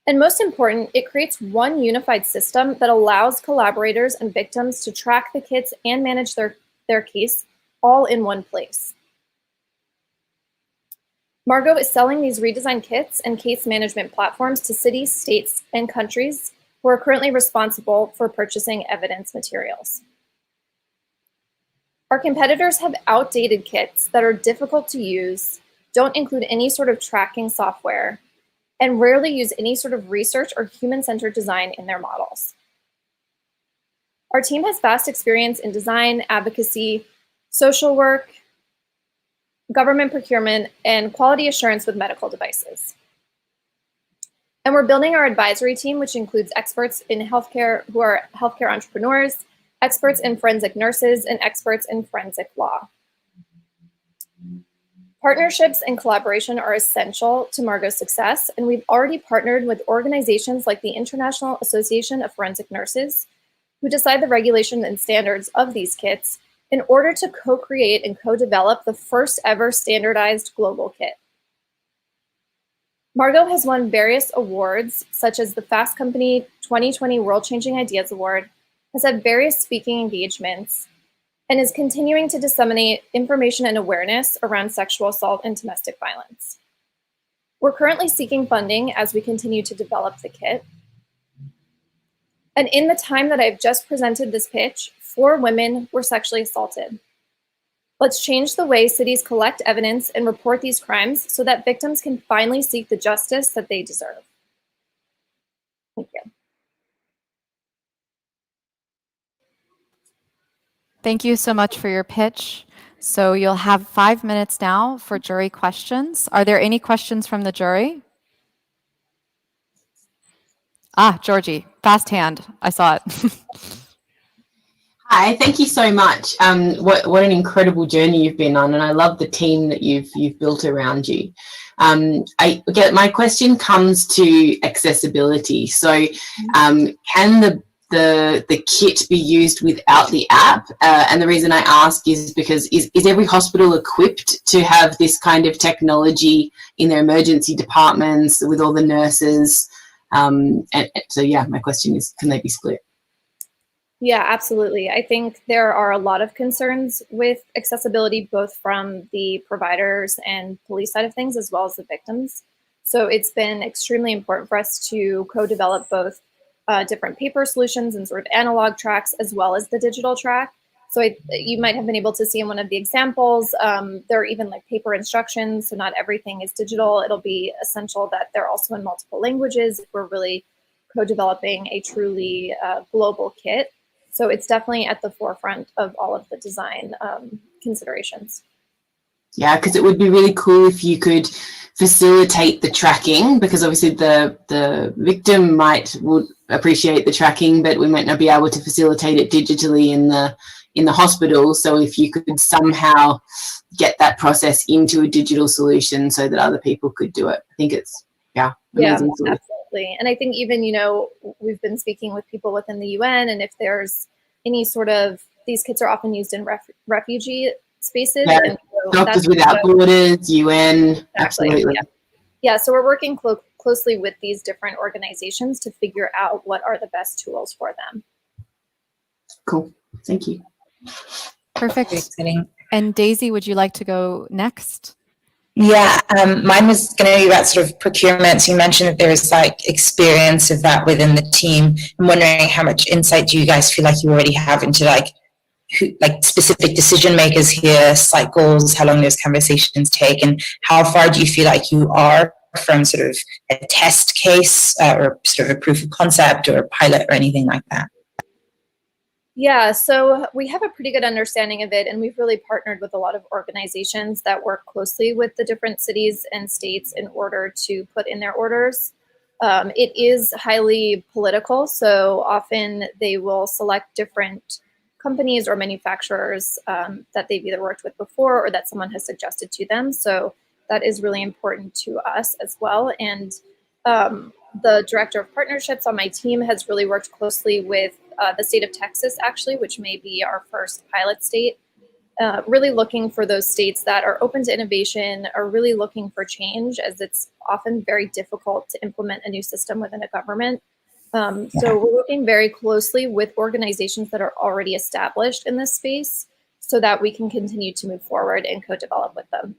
And most important, it creates one unified system that allows collaborators and victims to track the kits and manage their case all in one place. Margo is selling these redesigned kits and case management platforms to cities, states, and countries who are currently responsible for purchasing evidence materials. Our competitors have outdated kits that are difficult to use, don't include any sort of tracking software, and rarely use any sort of research or human-centered design in their models. Our team has vast experience in design, advocacy, social work, government procurement, and quality assurance with medical devices. And we're building our advisory team, which includes experts in healthcare who are healthcare entrepreneurs, experts in forensic nurses, and experts in forensic law. Partnerships and collaboration are essential to Margo's success, and we've already partnered with organizations like the International Association of Forensic Nurses, who decide the regulation and standards of these kits in order to co-create and co-develop the first ever standardized global kit. Margo has won various awards, such as the Fast Company 2020 World Changing Ideas Award, has had various speaking engagements, and is continuing to disseminate information and awareness around sexual assault and domestic violence. We're currently seeking funding as we continue to develop the kit. And in the time that I've just presented this pitch, 4 women were sexually assaulted. Let's change the way cities collect evidence and report these crimes so that victims can finally seek the justice that they deserve. Thank you. Thank you so much for your pitch. So you'll have 5 minutes now for jury questions. Are there any questions from the jury? Georgie, fast hand. I saw it. Hi, thank you so much. What an incredible journey you've been on, and I love the team that you've built around you. My question comes to accessibility. So, can the kit be used without the app? And the reason I ask is because is every hospital equipped to have this kind of technology in their emergency departments with all the nurses? And so, yeah, my question is, can they be split? Yeah, absolutely. I think there are a lot of concerns with accessibility, both from the providers and police side of things, as well as the victims. So it's been extremely important for us to co-develop both different paper solutions and sort of analog tracks, as well as the digital track. So you might have been able to see in one of the examples, there are even like paper instructions, so not everything is digital. It'll be essential that they're also in multiple languages. We're really co-developing a truly global kit. So it's definitely at the forefront of all of the design considerations. Yeah, because it would be really cool if you could facilitate the tracking, because obviously the victim would appreciate the tracking, but we might not be able to facilitate it digitally in the hospital. So if you could somehow get that process into a digital solution so that other people could do it, I think it's amazing. Yeah, absolutely. And I think even, we've been speaking with people within the UN, and if there's any sort of, these kits are often used in refugee spaces. Yeah, and so Doctors Without Borders, UN, absolutely. Yeah, so we're working closely with these different organizations to figure out what are the best tools for them. Cool, thank you. Perfect. And Daisy, would you like to go next? Yeah, mine was going to be about sort of procurement. So you mentioned that there is like experience of that within the team. I'm wondering how much insight do you guys feel like you already have into like specific decision makers here, cycles, how long those conversations take, and how far do you feel like you are from sort of a test case or sort of a proof of concept or a pilot or anything like that? Yeah, so we have a pretty good understanding of it, and we've really partnered with a lot of organizations that work closely with the different cities and states in order to put in their orders. It is highly political, so often they will select different companies or manufacturers that they've either worked with before or that someone has suggested to them. So that is really important to us as well. And the director of partnerships on my team has really worked closely with the state of Texas, actually, which may be our first pilot state, really looking for those states that are open to innovation, are really looking for change, as it's often very difficult to implement a new system within a government. So we're working very closely with organizations that are already established in this space so that we can continue to move forward and co-develop with them.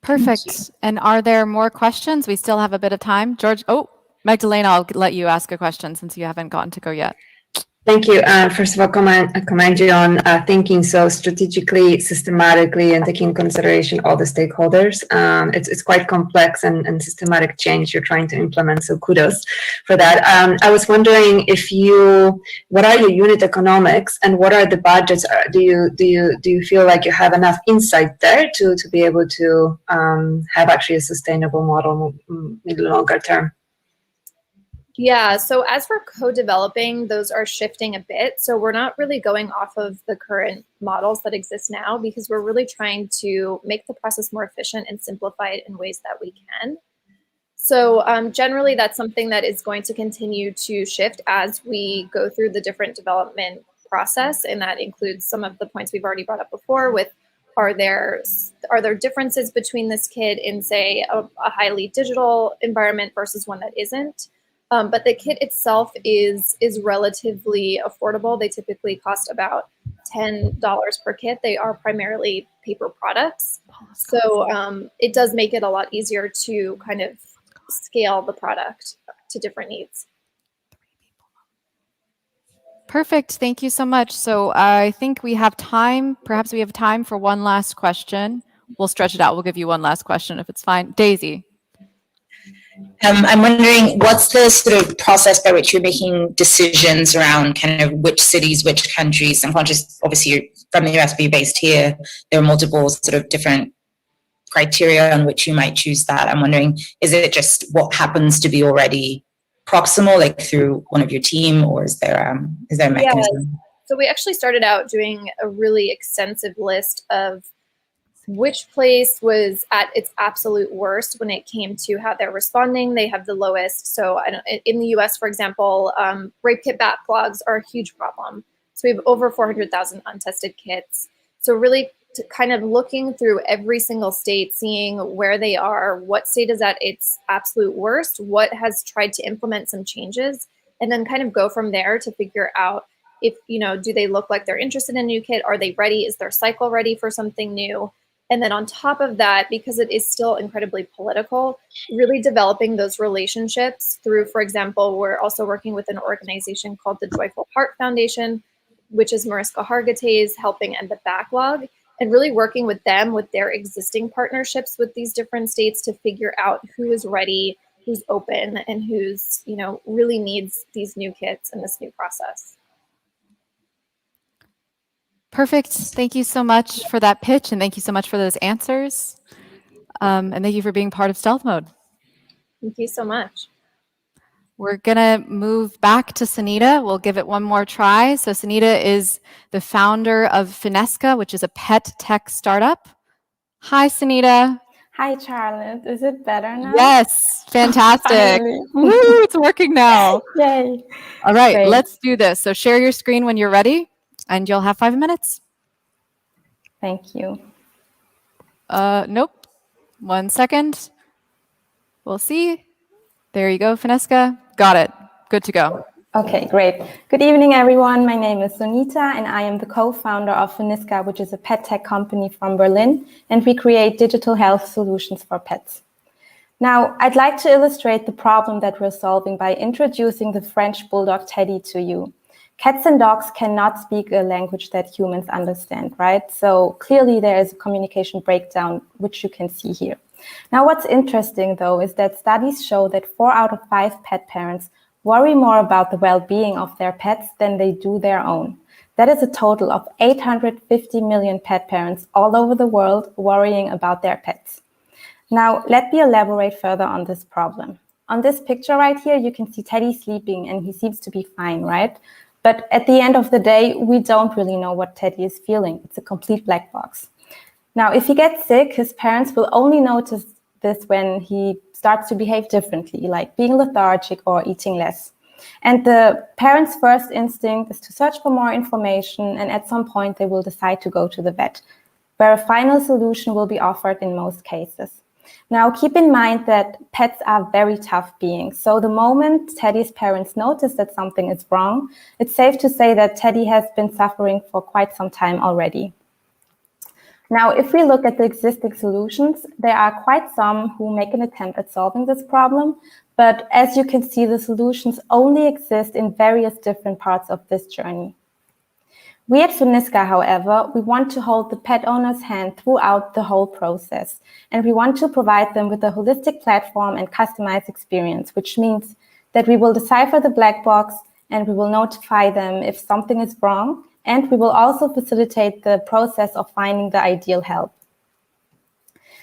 Perfect. And are there more questions? We still have a bit of time. George, Magdalena, I'll let you ask a question since you haven't gotten to go yet. Thank you. First of all, commend you on thinking so strategically, systematically, and taking into consideration all the stakeholders. It's quite complex and systematic change you're trying to implement. So kudos for that. I was wondering what are your unit economics and what are the budgets? Do you feel like you have enough insight there to be able to have actually a sustainable model in the longer term? Yeah, so as we're co-developing, those are shifting a bit. So we're not really going off of the current models that exist now because we're really trying to make the process more efficient and simplify it in ways that we can. So generally, that's something that is going to continue to shift as we go through the different development process. And that includes some of the points we've already brought up before with are there differences between this kit in, say, a highly digital environment versus one that isn't? But the kit itself is relatively affordable. They typically cost about $10 per kit. They are primarily paper products. So it does make it a lot easier to kind of scale the product to different needs. Perfect. Thank you so much. So I think we have time. Perhaps we have time for one last question. We'll stretch it out. We'll give you one last question if it's fine. Daisy. I'm wondering, what's the sort of process by which you're making decisions around kind of which cities, which countries? I'm conscious, obviously, you're from the US, but you're based here. There are multiple sort of different criteria on which you might choose that. I'm wondering, is it just what happens to be already proximal, like through one of your team, or is there a mechanism? Yeah. So we actually started out doing a really extensive list of which place was at its absolute worst when it came to how they're responding. They have the lowest. So in the US, for example, rape kit backlogs are a huge problem. So we have over 400,000 untested kits. So really kind of looking through every single state, seeing where they are, what state is at its absolute worst, what has tried to implement some changes, and then kind of go from there to figure out if, do they look like they're interested in a new kit? Are they ready? Is their cycle ready for something new? And then on top of that, because it is still incredibly political, really developing those relationships through, for example, we're also working with an organization called the Joyful Heart Foundation, which is Mariska Hargitay's helping end the backlog, and really working with them with their existing partnerships with these different states to figure out who is ready, who's open, and who's, really needs these new kits and this new process. Perfect. Thank you so much for that pitch, and thank you so much for those answers. And thank you for being part of Stealth Mode. Thank you so much. We're going to move back to Sonita. We'll give it one more try. So Sonita is the founder of Feniska, which is a pet tech startup. Hi, Sonita. Hi, Charlotte. Is it better now? Yes, fantastic. Woo, it's working now. Yay. All right, Great. Let's do this. So share your screen when you're ready, and you'll have 5 minutes. Thank you. Nope. 1 second. We'll see. There you go, Feniska. Got it. Good to go. Okay, great. Good evening, everyone. My name is Sonita, and I am the co-founder of Feniska, which is a pet tech company from Berlin, and we create digital health solutions for pets. Now, I'd like to illustrate the problem that we're solving by introducing the French bulldog Teddy to you. Cats and dogs cannot speak a language that humans understand, right? So clearly there is a communication breakdown, which you can see here. Now, what's interesting, though, is that studies show that 4 out of 5 pet parents worry more about the well-being of their pets than they do their own. That is a total of 850 million pet parents all over the world worrying about their pets. Now, let me elaborate further on this problem. On this picture right here, you can see Teddy sleeping and he seems to be fine, right? But at the end of the day, we don't really know what Teddy is feeling. It's a complete black box. Now, if he gets sick, his parents will only notice this when he starts to behave differently, like being lethargic or eating less. And the parents' first instinct is to search for more information, and at some point they will decide to go to the vet, where a final solution will be offered in most cases. Now, keep in mind that pets are very tough beings. So the moment Teddy's parents notice that something is wrong, it's safe to say that Teddy has been suffering for quite some time already. Now, if we look at the existing solutions, there are quite some who make an attempt at solving this problem. But as you can see, the solutions only exist in various different parts of this journey. We at Feniska, however, we want to hold the pet owner's hand throughout the whole process. And we want to provide them with a holistic platform and customized experience, which means that we will decipher the black box and we will notify them if something is wrong. And we will also facilitate the process of finding the ideal help.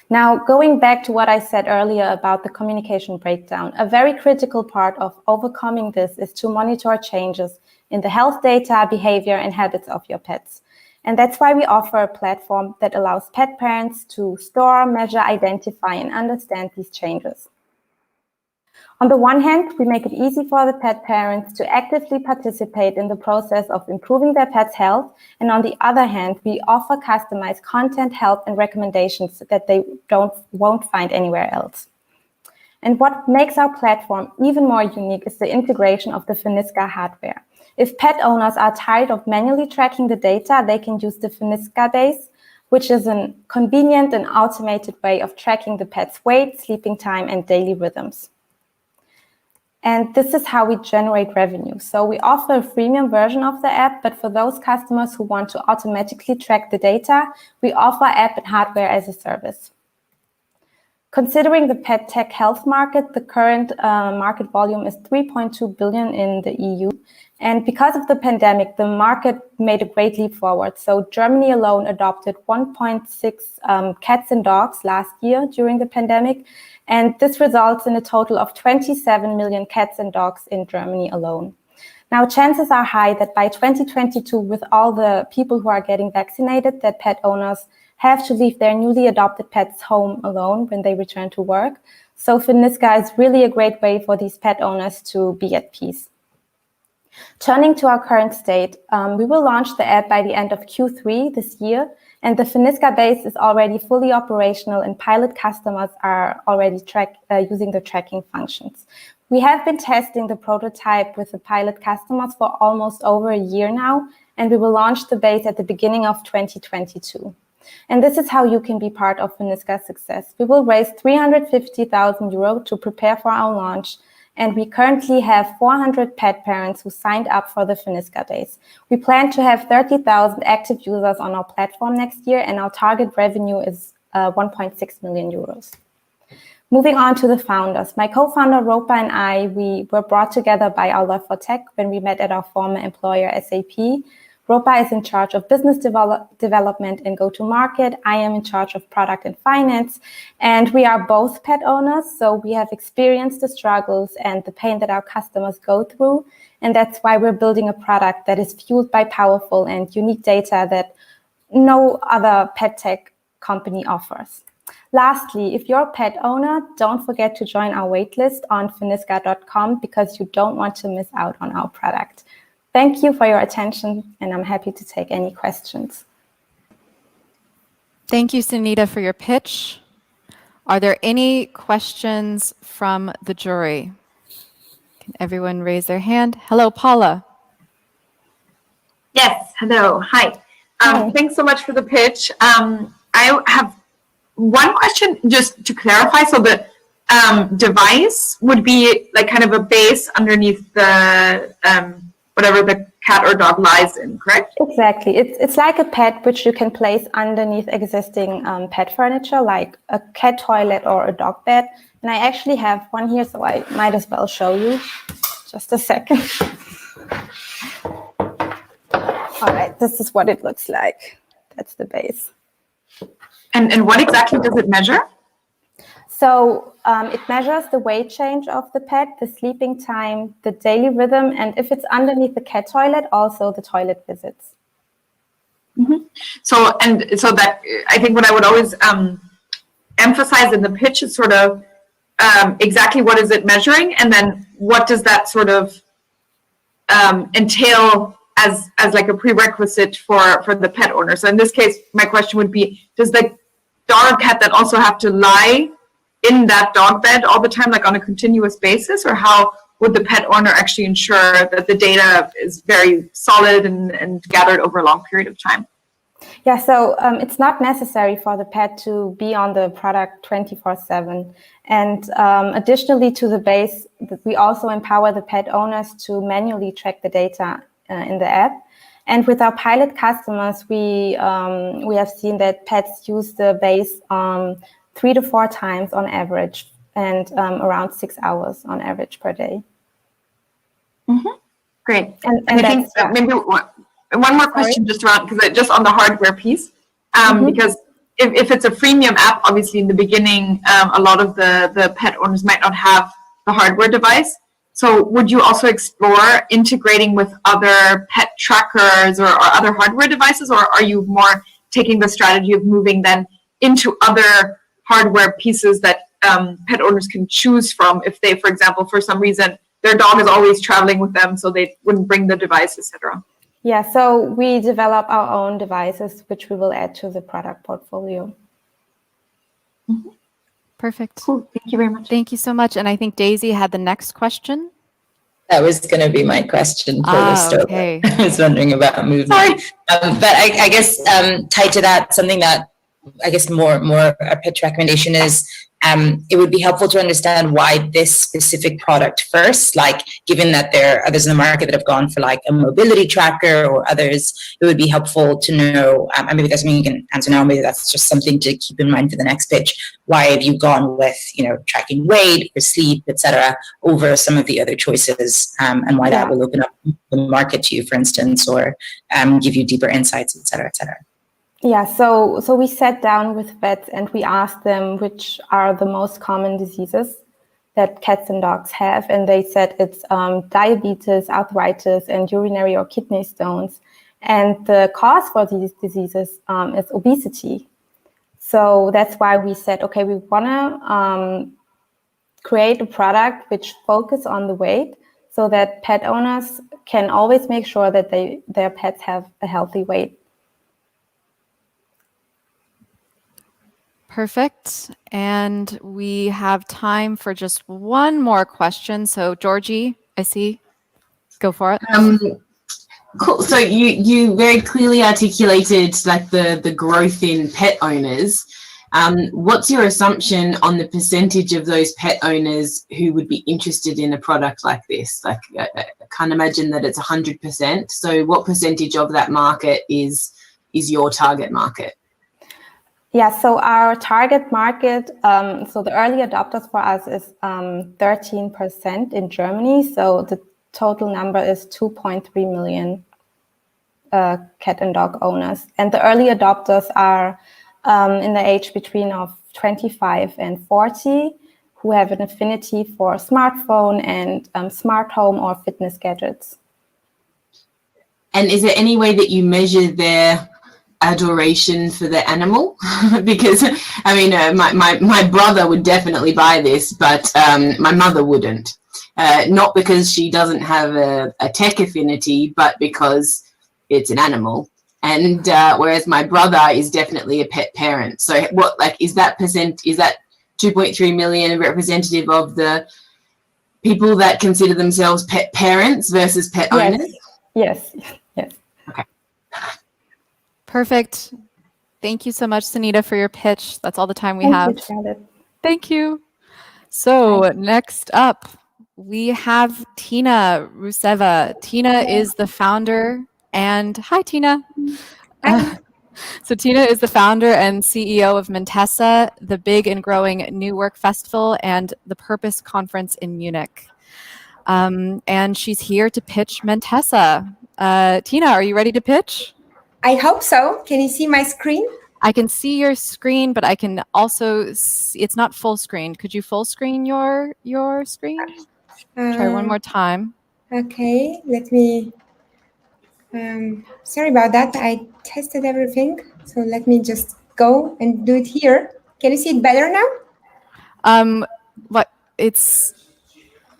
Now, going back to what I said earlier about the communication breakdown, a very critical part of overcoming this is to monitor changes in the health data, behavior, and habits of your pets. And that's why we offer a platform that allows pet parents to store, measure, identify, and understand these changes. On the one hand, we make it easy for the pet parents to actively participate in the process of improving their pet's health. And on the other hand, we offer customized content, help, and recommendations that they won't find anywhere else. And what makes our platform even more unique is the integration of the Feniska hardware. If pet owners are tired of manually tracking the data, they can use the Feniska base, which is a convenient and automated way of tracking the pet's weight, sleeping time, and daily rhythms. And this is how we generate revenue. So we offer a freemium version of the app, but for those customers who want to automatically track the data, we offer app and hardware as a service. Considering the pet tech health market, the current market volume is 3.2 billion in the EU. And because of the pandemic, the market made a great leap forward. So Germany alone adopted 1.6 cats and dogs last year during the pandemic. And this results in a total of 27 million cats and dogs in Germany alone. Now, chances are high that by 2022, with all the people who are getting vaccinated, that pet owners have to leave their newly adopted pets home alone when they return to work. So Feniska is really a great way for these pet owners to be at peace. Turning to our current state, we will launch the app by the end of Q3 this year, and the Feniska base is already fully operational and pilot customers are already using the tracking functions. We have been testing the prototype with the pilot customers for almost over a year now, and we will launch the base at the beginning of 2022. And this is how you can be part of Feniska's success. We will raise 350,000 euro to prepare for our launch. And we currently have 400 pet parents who signed up for the Feniska days. We plan to have 30,000 active users on our platform next year, and our target revenue is 1.6 million euros. Moving on to the founders. My co-founder, Ropa, and I, we were brought together by our love for tech when we met at our former employer, SAP. Ropa is in charge of business development and go-to-market. I am in charge of product and finance. And we are both pet owners, so we have experienced the struggles and the pain that our customers go through. And that's why we're building a product that is fueled by powerful and unique data that no other pet tech company offers. Lastly, if you're a pet owner, don't forget to join our waitlist on feniska.com because you don't want to miss out on our product. Thank you for your attention, and I'm happy to take any questions. Thank you, Sonita, for your pitch. Are there any questions from the jury? Can everyone raise their hand? Hello, Paula. Yes, hello, hi. Thanks so much for the pitch. I have one question just to clarify. So the device would be like kind of a base underneath the whatever the cat or dog lies in, correct? Exactly. It's like a pet which you can place underneath existing pet furniture, like a cat toilet or a dog bed. And I actually have one here, so I might as well show you. Just Just a second. All right, this is what it looks like. That's the base. And what exactly does it measure? So it measures the weight change of the pet, the sleeping time, the daily rhythm, and if it's underneath the cat toilet, also the toilet visits. Mm-hmm. So that I think what I would always emphasize in the pitch is sort of exactly what is it measuring, and then what does that sort of entail as like a prerequisite for the pet owner. So in this case, my question would be, does the dog or cat then also have to lie in that dog bed all the time, like on a continuous basis, or how would the pet owner actually ensure that the data is very solid and gathered over a long period of time? Yeah, so it's not necessary for the pet to be on the product 24/7. And additionally to the base, we also empower the pet owners to manually track the data in the app. And with our pilot customers, we have seen that pets use the base 3 to 4 times on average, and around 6 hours on average per day. Mm-hmm. Great. And I think maybe one more question just on the hardware piece, because if it's a freemium app, obviously in the beginning, a lot of the pet owners might not have the hardware device. So would you also explore integrating with other pet trackers or other hardware devices, or are you more taking the strategy of moving then into other hardware pieces that pet owners can choose from if they, for example, for some reason, their dog is always traveling with them, so they wouldn't bring the device, etc.? Yeah, so we develop our own devices, which we will add to the product portfolio. Mm-hmm. Perfect. Cool. Thank you very much. Thank you so much. And I think Daisy had the next question. That was going to be my question for Ruseva. Okay. I was wondering about movement. But I guess tied to that, something that I guess more a pitch recommendation is it would be helpful to understand why this specific product first, like given that there are others in the market that have gone for like a mobility tracker or others, it would be helpful to know, and maybe that's something you can answer now, maybe that's just something to keep in mind for the next pitch. Why have you gone with, tracking weight or sleep, etc., over some of the other choices, and why that will open up the market to you, for instance, or give you deeper insights, etc., etc. Yeah, so we sat down with vets and we asked them which are the most common diseases that cats and dogs have. And they said it's diabetes, arthritis, and urinary or kidney stones. And the cause for these diseases is obesity. So that's why we said, okay, we want to create a product which focuses on the weight so that pet owners can always make sure that their pets have a healthy weight. Perfect. And we have time for just one more question. So Georgie, I see. Go for it. Cool. So you very clearly articulated like the growth in pet owners. What's your assumption on the percentage of those pet owners who would be interested in a product like this? Like I can't imagine that it's 100%. So what percentage of that market is your target market? Yeah, so our target market, so the early adopters for us is 13% in Germany. So the total number is 2.3 million cat and dog owners. And the early adopters are in the age between of 25 and 40 who have an affinity for smartphone and smart home or fitness gadgets. And is there any way that you measure their adoration for the animal? Because I mean my brother would definitely buy this, but my mother wouldn't, not because she doesn't have a tech affinity, but because it's an animal. And whereas my brother is definitely a pet parent. So what, like, is that 2.3 million representative of the people that consider themselves pet parents versus pet owners? Yes. Okay. Perfect. Thank you so much, Sonita, for your pitch. That's all the time we have. Thank you. So next up, we have Tina Ruseva. Tina is the founder and hi, Tina. Hi. So Tina is the founder and CEO of Mentessa, the big and growing New Work Festival, and the Purpose Conference in Munich. and she's here to pitch Mentessa. Tina, are you ready to pitch? I hope so. Can you see my screen? I can see your screen, but I can also see, it's not full screen. Could you full screen your screen? Try one more time. Okay, let me, sorry about that. I tested everything. So let me just go and do it here. Can you see it better now? What it's.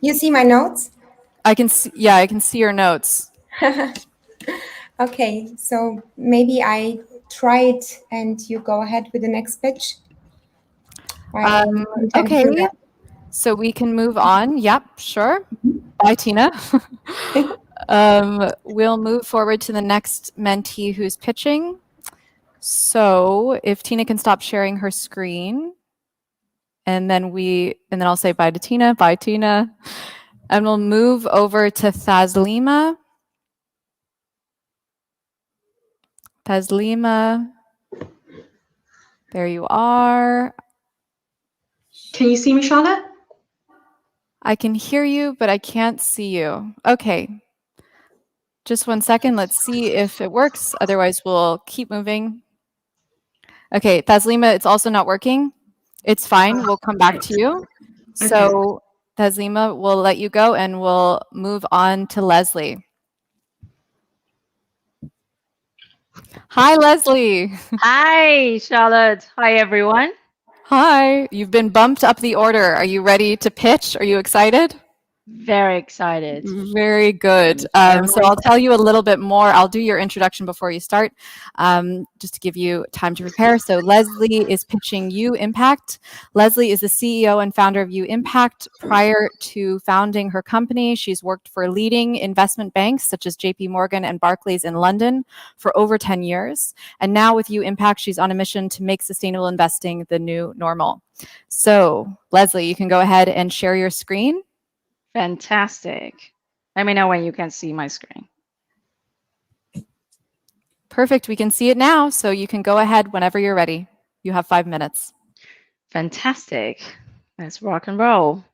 You see my notes? I can see, yeah, I can see your notes. Okay, so maybe I try it and you go ahead with the next pitch. Okay, so we can move on. Yep, sure. Bye, Tina. We'll move forward to the next mentee who's pitching. So if Tina can stop sharing her screen, and then I'll say bye to Tina, bye Tina. And we'll move over to Thaslima. Thaslima, there you are. Can you see me, Charlotte? I can hear you, but I can't see you. Okay. Just 1 second. Let's see if it works. Otherwise, we'll keep moving. Okay, Thaslima, it's also not working. It's fine. We'll come back to you. Okay. So, Thaslima, we'll let you go and we'll move on to Lesley. Hi, Lesley. Hi, Charlotte. Hi, everyone. Hi. You've been bumped up the order. Are you ready to pitch? Are you excited? Very excited. Very good. So I'll tell you a little bit more. I'll do your introduction before you start, just to give you time to prepare. So Lesley is pitching U Impact. Lesley is the CEO and founder of U Impact. Prior to founding her company, she's worked for leading investment banks such as JP Morgan and Barclays in London for over 10 years. And now with U Impact, she's on a mission to make sustainable investing the new normal. So Lesley, you can go ahead and share your screen. Fantastic. Let me know when you can see my screen. Perfect. We can see it now. So you can go ahead whenever you're ready. You have 5 minutes. Fantastic. Let's rock and roll.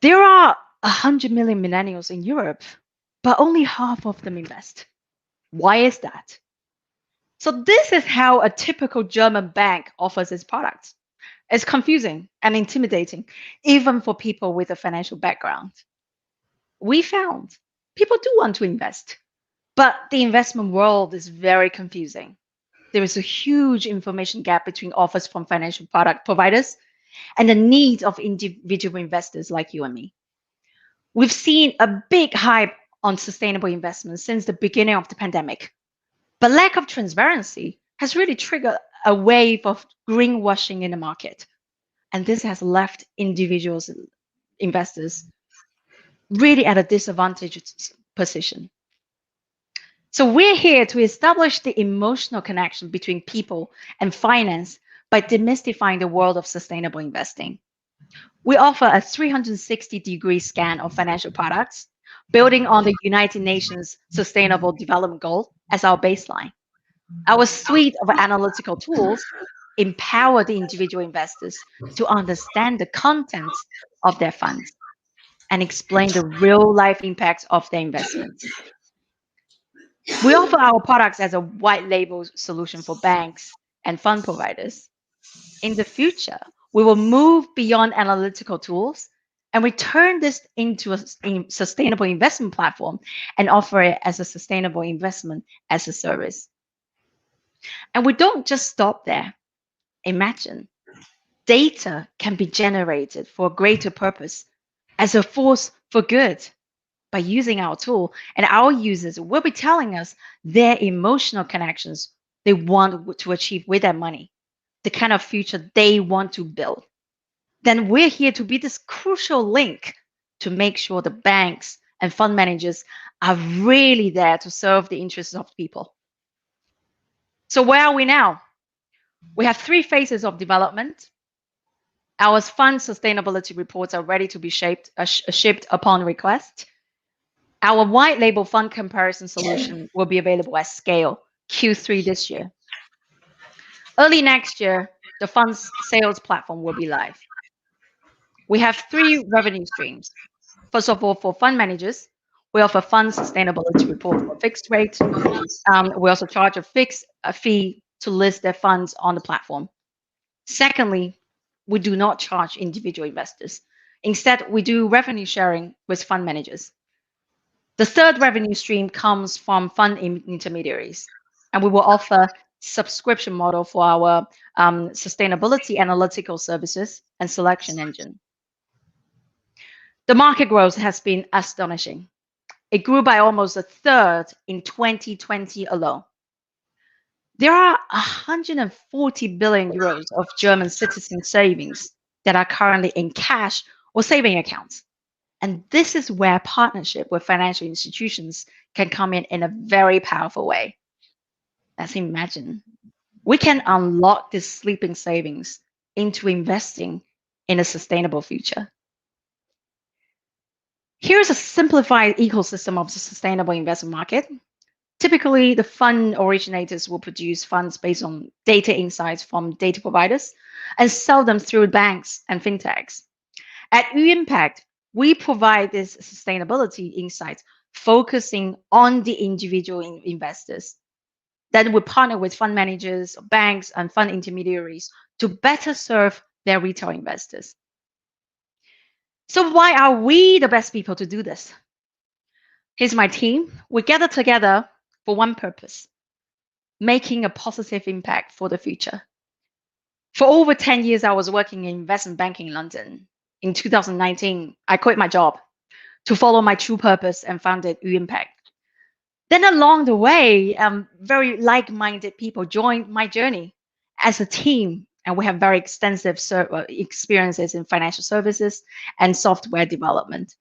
There are 100 million millennials in Europe, but only half of them invest. Why is that? So this is how a typical German bank offers its products. It's confusing and intimidating, even for people with a financial background. We found people do want to invest, but the investment world is very confusing. There is a huge information gap between offers from financial product providers and the needs of individual investors like you and me. We've seen a big hype on sustainable investments since the beginning of the pandemic, but lack of transparency has really triggered a wave of greenwashing in the market. And this has left individuals, investors, really at a disadvantaged position. So we're here to establish the emotional connection between people and finance by demystifying the world of sustainable investing. We offer a 360-degree scan of financial products, building on the United Nations Sustainable Development Goal as our baseline. Our suite of analytical tools empower the individual investors to understand the contents of their funds and explain the real-life impacts of their investments. We offer our products as a white label solution for banks and fund providers. In the future, we will move beyond analytical tools and we turn this into a sustainable investment platform and offer it as a sustainable investment as a service. And we don't just stop there. Imagine data can be generated for a greater purpose as a force for good by using our tool, and our users will be telling us their emotional connections they want to achieve with their money, the kind of future they want to build. Then we're here to be this crucial link to make sure the banks and fund managers are really there to serve the interests of people. So where are we now? We have 3 phases of development. Our fund sustainability reports are ready to be shipped upon request. Our white label fund comparison solution will be available at scale Q3 this year. Early next year, the fund's sales platform will be live. We have 3 revenue streams. First of all, for fund managers, we offer fund sustainability report for fixed rate. We also charge a fee to list their funds on the platform. Secondly, we do not charge individual investors. Instead, we do revenue sharing with fund managers. The third revenue stream comes from fund intermediaries, and we will offer subscription model for our sustainability analytical services and selection engine. The market growth has been astonishing. It grew by almost a third in 2020 alone. There are 140 billion euros of German citizen savings that are currently in cash or saving accounts. And this is where partnership with financial institutions can come in a very powerful way. Let's imagine we can unlock this sleeping savings into investing in a sustainable future. Here's a simplified ecosystem of the sustainable investment market. Typically, the fund originators will produce funds based on data insights from data providers and sell them through banks and fintechs. At Impact, we provide this sustainability insights focusing on the individual investors. Then we partner with fund managers, banks, and fund intermediaries to better serve their retail investors. So why are we the best people to do this? Here's my team. We gather together for one purpose: making a positive impact for the future. For over 10 years, I was working in investment banking in London. In 2019, I quit my job to follow my true purpose and founded Impact. Then along the way, very like-minded people joined my journey as a team, and we have very extensive experiences in financial services and software development.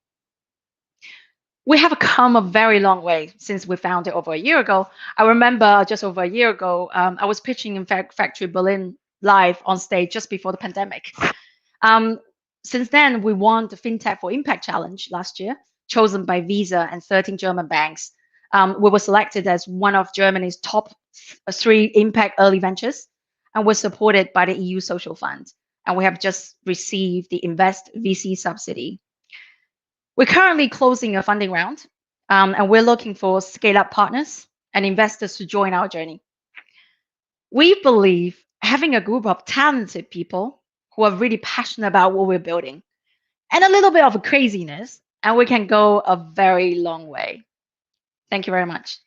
We have come a very long way since we founded over a year ago. I remember just over a year ago, I was pitching in Factory Berlin live on stage just before the pandemic. Since then, we won the FinTech for Impact Challenge last year, chosen by Visa and 13 German banks. We were selected as one of Germany's top 3 impact early ventures, and we're supported by the EU Social Fund. And we have just received the Invest VC subsidy. We're currently closing a funding round, and we're looking for scale-up partners and investors to join our journey. We believe having a group of talented people who are really passionate about what we're building and a little bit of a craziness, and we can go a very long way. Thank you very much.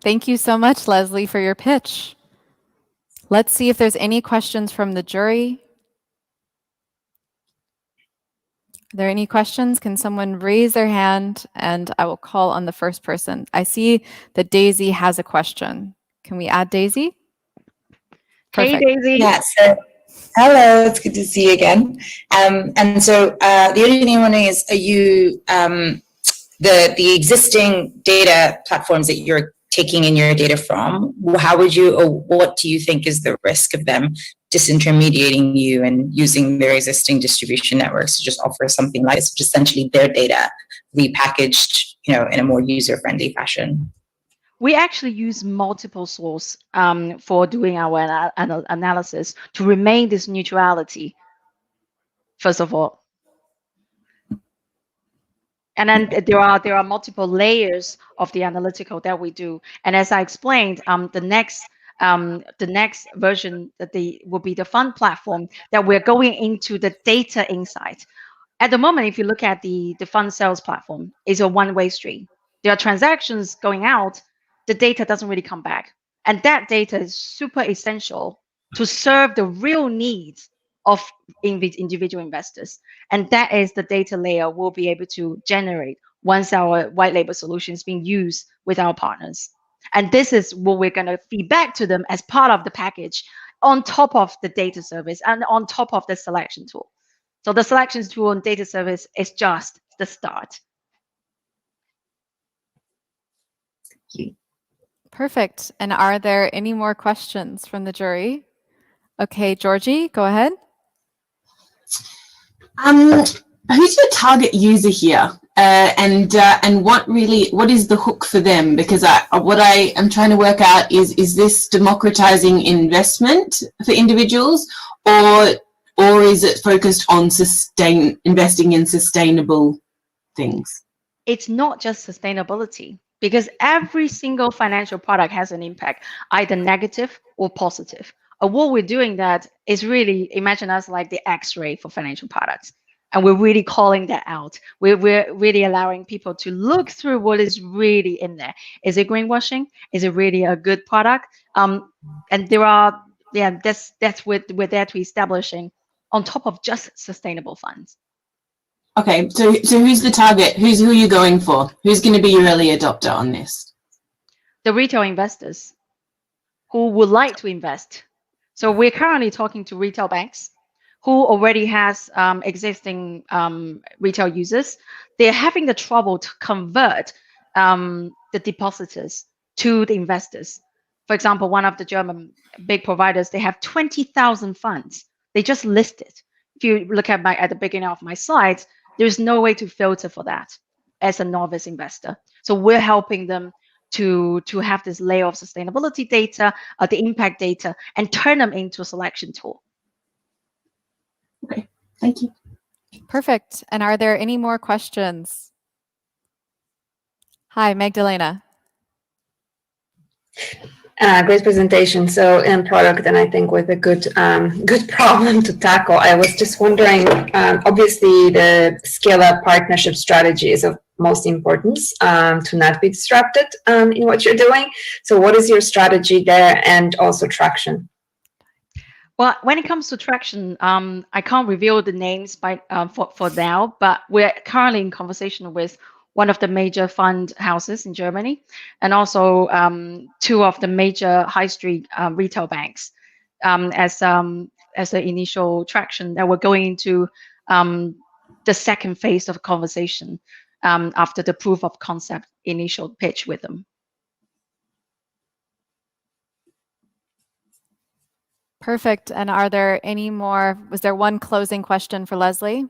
Thank you so much, Lesley, for your pitch. Let's see if there's any questions from the jury. Are there any questions? Can someone raise their hand and I will call on the first person. I see that Daisy has a question. Can we add Daisy? Perfect. Hey, Daisy. Yeah, so hello, it's good to see you again. And so the only thing I'm wondering is, are you, the existing data platforms that you're taking in your data from, how would you, or what do you think is the risk of them disintermediating you and using their existing distribution networks to just offer something like this, essentially their data repackaged, in a more user-friendly fashion? We actually use multiple sources for doing our analysis to remain this neutrality, first of all. And then there are multiple layers of the analytical that we do. And as I explained, the next version that will be the fund platform that we're going into the data insight. At the moment, if you look at the fund sales platform, it's a one-way street. There are transactions going out, the data doesn't really come back. And that data is super essential to serve the real needs of individual investors. And that is the data layer we'll be able to generate once our white label solution is being used with our partners. And this is what we're going to feed back to them as part of the package on top of the data service and on top of the selection tool. So the selection tool and data service is just the start. Perfect. And are there any more questions from the jury? Okay, Georgie, go ahead. Who's your target user here? and what is the hook for them? Because what I am trying to work out is this democratizing investment for individuals, or is it focused on investing in sustainable things? It's not just sustainability, because every single financial product has an impact, either negative or positive. And what we're doing that is really, imagine us like the X-ray for financial products. And we're really calling that out. We're really allowing people to look through what is really in there. Is it greenwashing? Is it really a good product? And there are, that's what we're there to establishing on top of just sustainable funds. Okay, so who's the target? Who are you going for? Who's going to be your early adopter on this? The retail investors who would like to invest. So we're currently talking to retail banks who already has existing retail users. They're having the trouble to convert the depositors to the investors. For example, one of the German big providers, they have 20,000 funds. They just listed. If you look at the beginning of my slides, there's no way to filter for that as a novice investor. So we're helping them to have this layer of sustainability data, the impact data, and turn them into a selection tool. Okay, thank you. Perfect. And are there any more questions? Hi, Magdalena. Great presentation. So in product, and I think with a good problem to tackle. I was just wondering, obviously the scale-up partnership strategy is of most importance to not be disrupted in what you're doing. So what is your strategy there, and also traction? Well, when it comes to traction, I can't reveal the names for now, but we're currently in conversation with one of the major fund houses in Germany, and also two of the major high street retail banks as the initial traction that we're going into the second phase of conversation after the proof of concept initial pitch with them. Perfect. And are there any more? Was there one closing question for Lesley?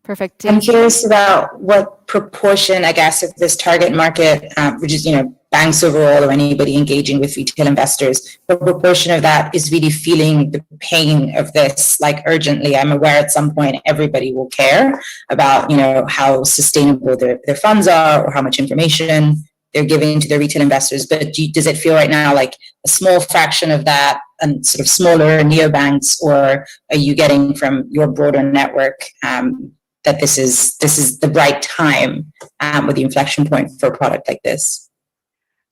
Perfect. I'm curious about what proportion, I guess, of this target market, which is, banks overall or anybody engaging with retail investors, what proportion of that is really feeling the pain of this, like urgently? I'm aware at some point everybody will care about, how sustainable their funds are or how much information they're giving to their retail investors. But does it feel right now like a small fraction of that and sort of smaller neobanks, or are you getting from your broader network that this is the right time with the inflection point for a product like this?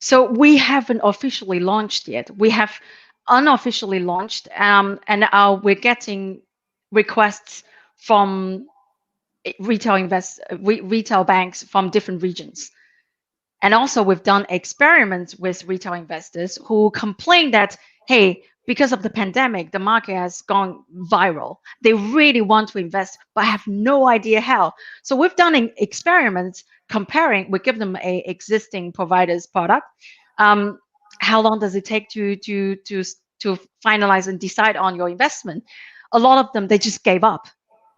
So we haven't officially launched yet. We have unofficially launched, and we're getting requests from retail banks from different regions. And also we've done experiments with retail investors who complain that, hey, because of the pandemic, the market has gone viral. They really want to invest, but have no idea how. So we've done experiments comparing. We give them a existing provider's product. How long does it take to finalize and decide on your investment? A lot of them, they just gave up.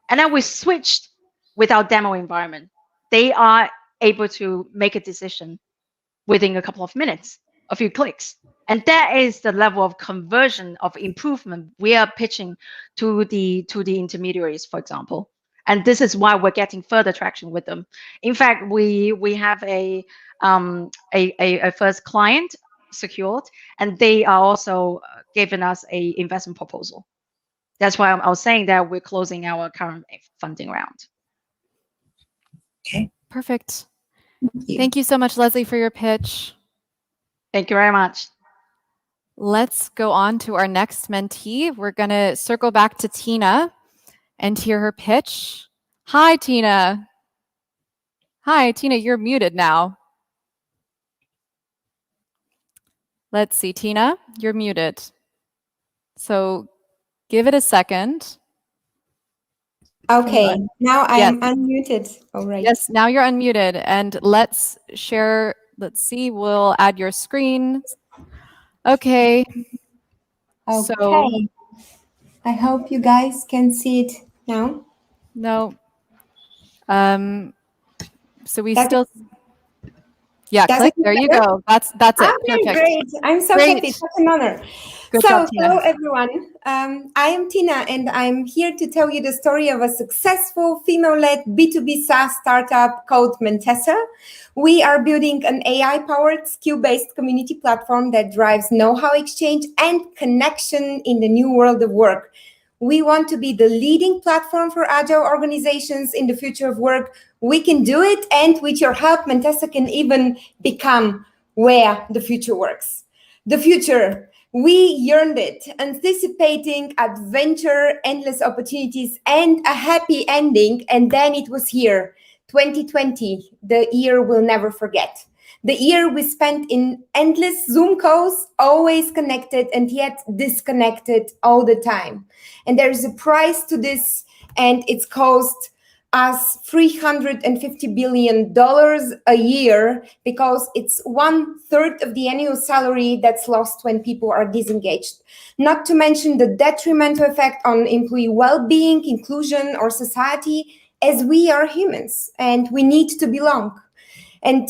And then we switched with our demo environment. They are able to make a decision within a couple of minutes, a few clicks. And that is the level of conversion of improvement we are pitching to the intermediaries, for example. And this is why we're getting further traction with them. In fact, we have a first client secured, and they are also giving us a investment proposal. That's why I was saying that we're closing our current funding round. Okay. Perfect. Thank you so much, Lesley, for your pitch. Thank you very much. Let's go on to our next mentee. We're going to circle back to Tina and hear her pitch. Hi, Tina. Hi, Tina, you're muted now. Let's see, Tina, you're muted. So give it a second. Okay, now I'm unmuted. All right. Yes, now you're unmuted. And let's share. Let's see, we'll add your screen. Okay. Okay. So I hope you guys can see it No? No. So we Does still, yeah, does click, it there you matter? go. That's it, Okay, perfect. great. I'm so Great. happy, such an honor. Good So, job, Tina. hello everyone. I am Tina and I'm here to tell you the story of a successful female-led B2B SaaS startup called Mentessa. We are building an AI-powered skill-based community platform that drives know-how exchange and connection in the new world of work. We want to be the leading platform for agile organizations in the future of work. We can do it, and with your help, Mentessa can even become where the future works. The future, we yearned it, anticipating adventure, endless opportunities, and a happy ending, and then it was here, 2020, the year we'll never forget. The year we spent in endless Zoom calls, always connected and yet disconnected all the time. And there is a price to this, and it's cost us $350 billion a year because it's 1/3 of the annual salary that's lost when people are disengaged. Not to mention the detrimental effect on employee well-being, inclusion, or society, as we are humans and we need to belong. And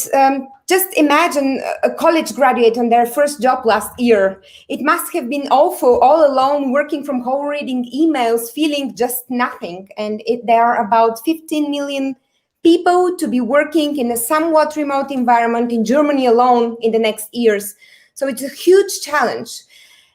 just imagine a college graduate on their first job last year. It must have been awful, all alone, working from home, reading emails, feeling just nothing. And there are about 15 million people to be working in a somewhat remote environment in Germany alone in the next years. So it's a huge challenge.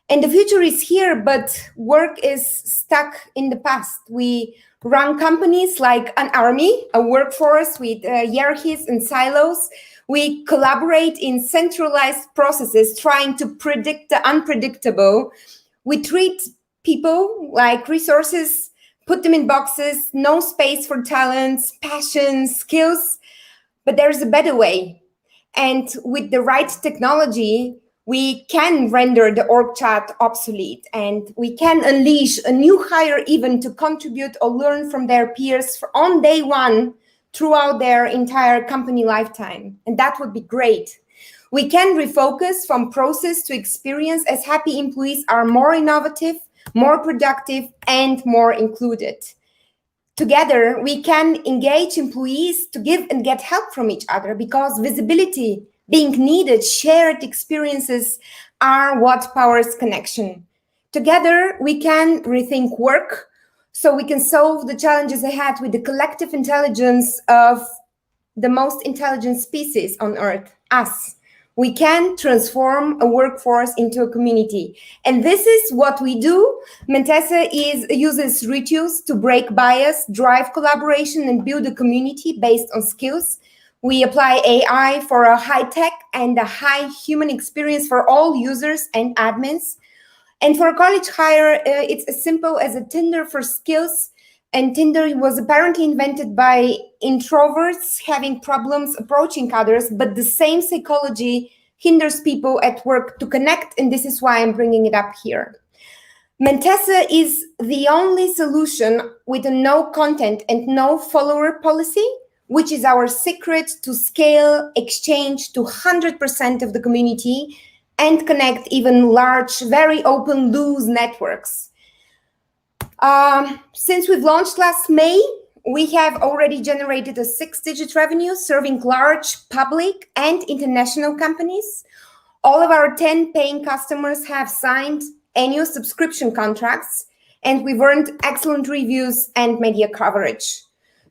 And the future is here, but work is stuck in the past. We run companies like an army, a workforce with hierarchies and silos. We collaborate in centralized processes, trying to predict the unpredictable. We treat people like resources, put them in boxes, no space for talents, passions, skills. But there's a better way. And with the right technology, we can render the org chart obsolete, and we can unleash a new hire even to contribute or learn from their peers on day one throughout their entire company lifetime. And that would be great. We can refocus from process to experience, as happy employees are more innovative, more productive, and more included. Together, we can engage employees to give and get help from each other, because visibility, being needed, shared experiences are what powers connection. Together, we can rethink work so we can solve the challenges ahead with the collective intelligence of the most intelligent species on Earth, us. We can transform a workforce into a community. And this is what we do. Mentessa uses rituals to break bias, drive collaboration, and build a community based on skills. We apply AI for a high-tech and a high human experience for all users and admins. And for a college hire, it's as simple as a Tinder for skills. And Tinder was apparently invented by introverts having problems approaching others, but the same psychology hinders people at work to connect, and this is why I'm bringing it up here. Mentessa is the only solution with a no content and no follower policy, which is our secret to scale exchange to 100% of the community and connect even large, very open, loose networks. Since we've launched last May, we have already generated a 6-digit revenue serving large public and international companies. All of our 10 paying customers have signed annual subscription contracts, and we've earned excellent reviews and media coverage.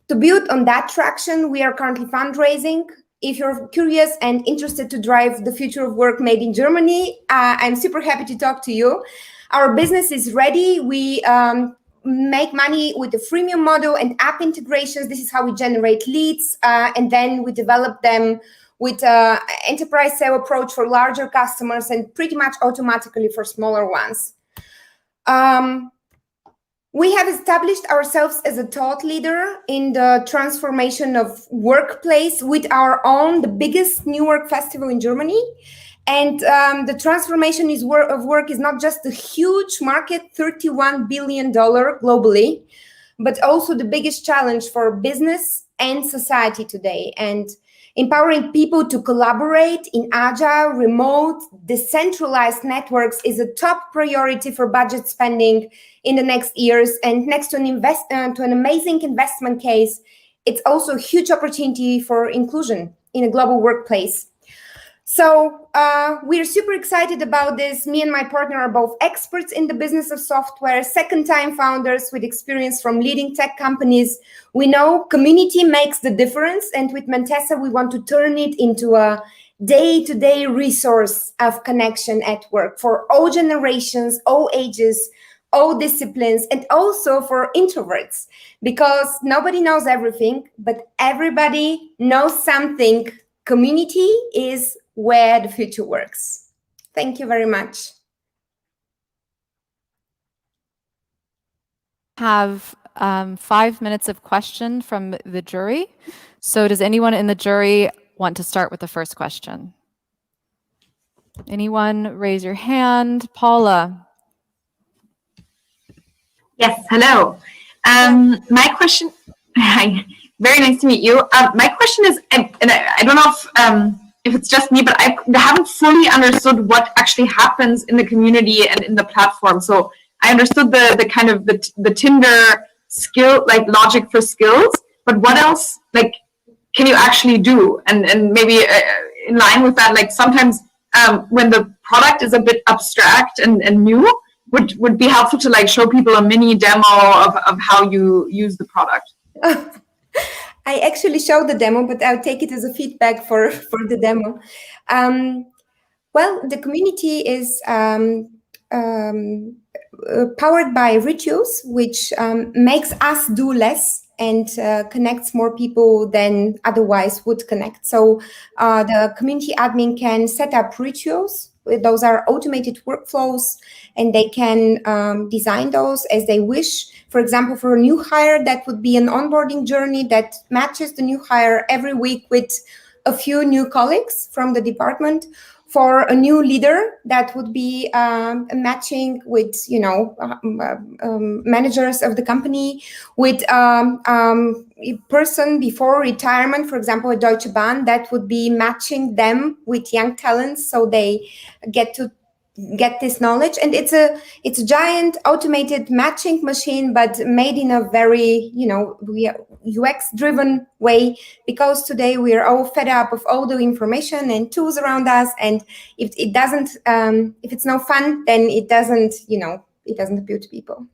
To build on that traction, we are currently fundraising. If you're curious and interested to drive the future of work made in Germany, I'm super happy to talk to you. Our business is ready. We make money with the freemium model and app integrations. This is how we generate leads, and then we develop them with an enterprise sale approach for larger customers and pretty much automatically for smaller ones. We have established ourselves as a thought leader in the transformation of workplace with our own, the biggest New Work festival in Germany. And the transformation of work is not just a huge market, $31 billion globally, but also the biggest challenge for business and society today. And Empowering people to collaborate in agile, remote, decentralized networks is a top priority for budget spending in the next years. And next to an amazing investment case, it's also a huge opportunity for inclusion in a global workplace. So we're super excited about this. Me and my partner are both experts in the business of software, second-time founders with experience from leading tech companies. We know community makes the difference, and with Mentessa, we want to turn it into a day-to-day resource of connection at work for all generations, all ages, all disciplines, and also for introverts, because nobody knows everything, but everybody knows something. Community is where the future works. Thank you very much. Have 5 minutes of question from the jury. So does anyone in the jury want to start with the first question? Anyone raise your hand? Paula. Yes, hello. My question, hi, very nice to meet you. My question is, and I don't know if it's just me, but I haven't fully understood what actually happens in the community and in the platform. So I understood the kind of the Tinder skill, like logic for skills, but what else, like, can you actually do? And maybe in line with that, like sometimes when the product is a bit abstract and new, would be helpful to like show people a mini demo of how you use the product. I actually showed the demo, but I'll take it as a feedback for the demo. Well, the community is powered by rituals, which makes us do less and connects more people than otherwise would connect. So the community admin can set up rituals. Those are automated workflows, and they can design those as they wish. For example, for a new hire, that would be an onboarding journey that matches the new hire every week with a few new colleagues from the department. For a new leader, that would be matching with, managers of the company, with a person before retirement, for example, at Deutsche Bahn, that would be matching them with young talents so they get this knowledge. And it's a giant automated matching machine, but made in a very UX driven way, because today we are all fed up of all the information and tools around us, and if it doesn't if it's no fun, then it doesn't appeal to people.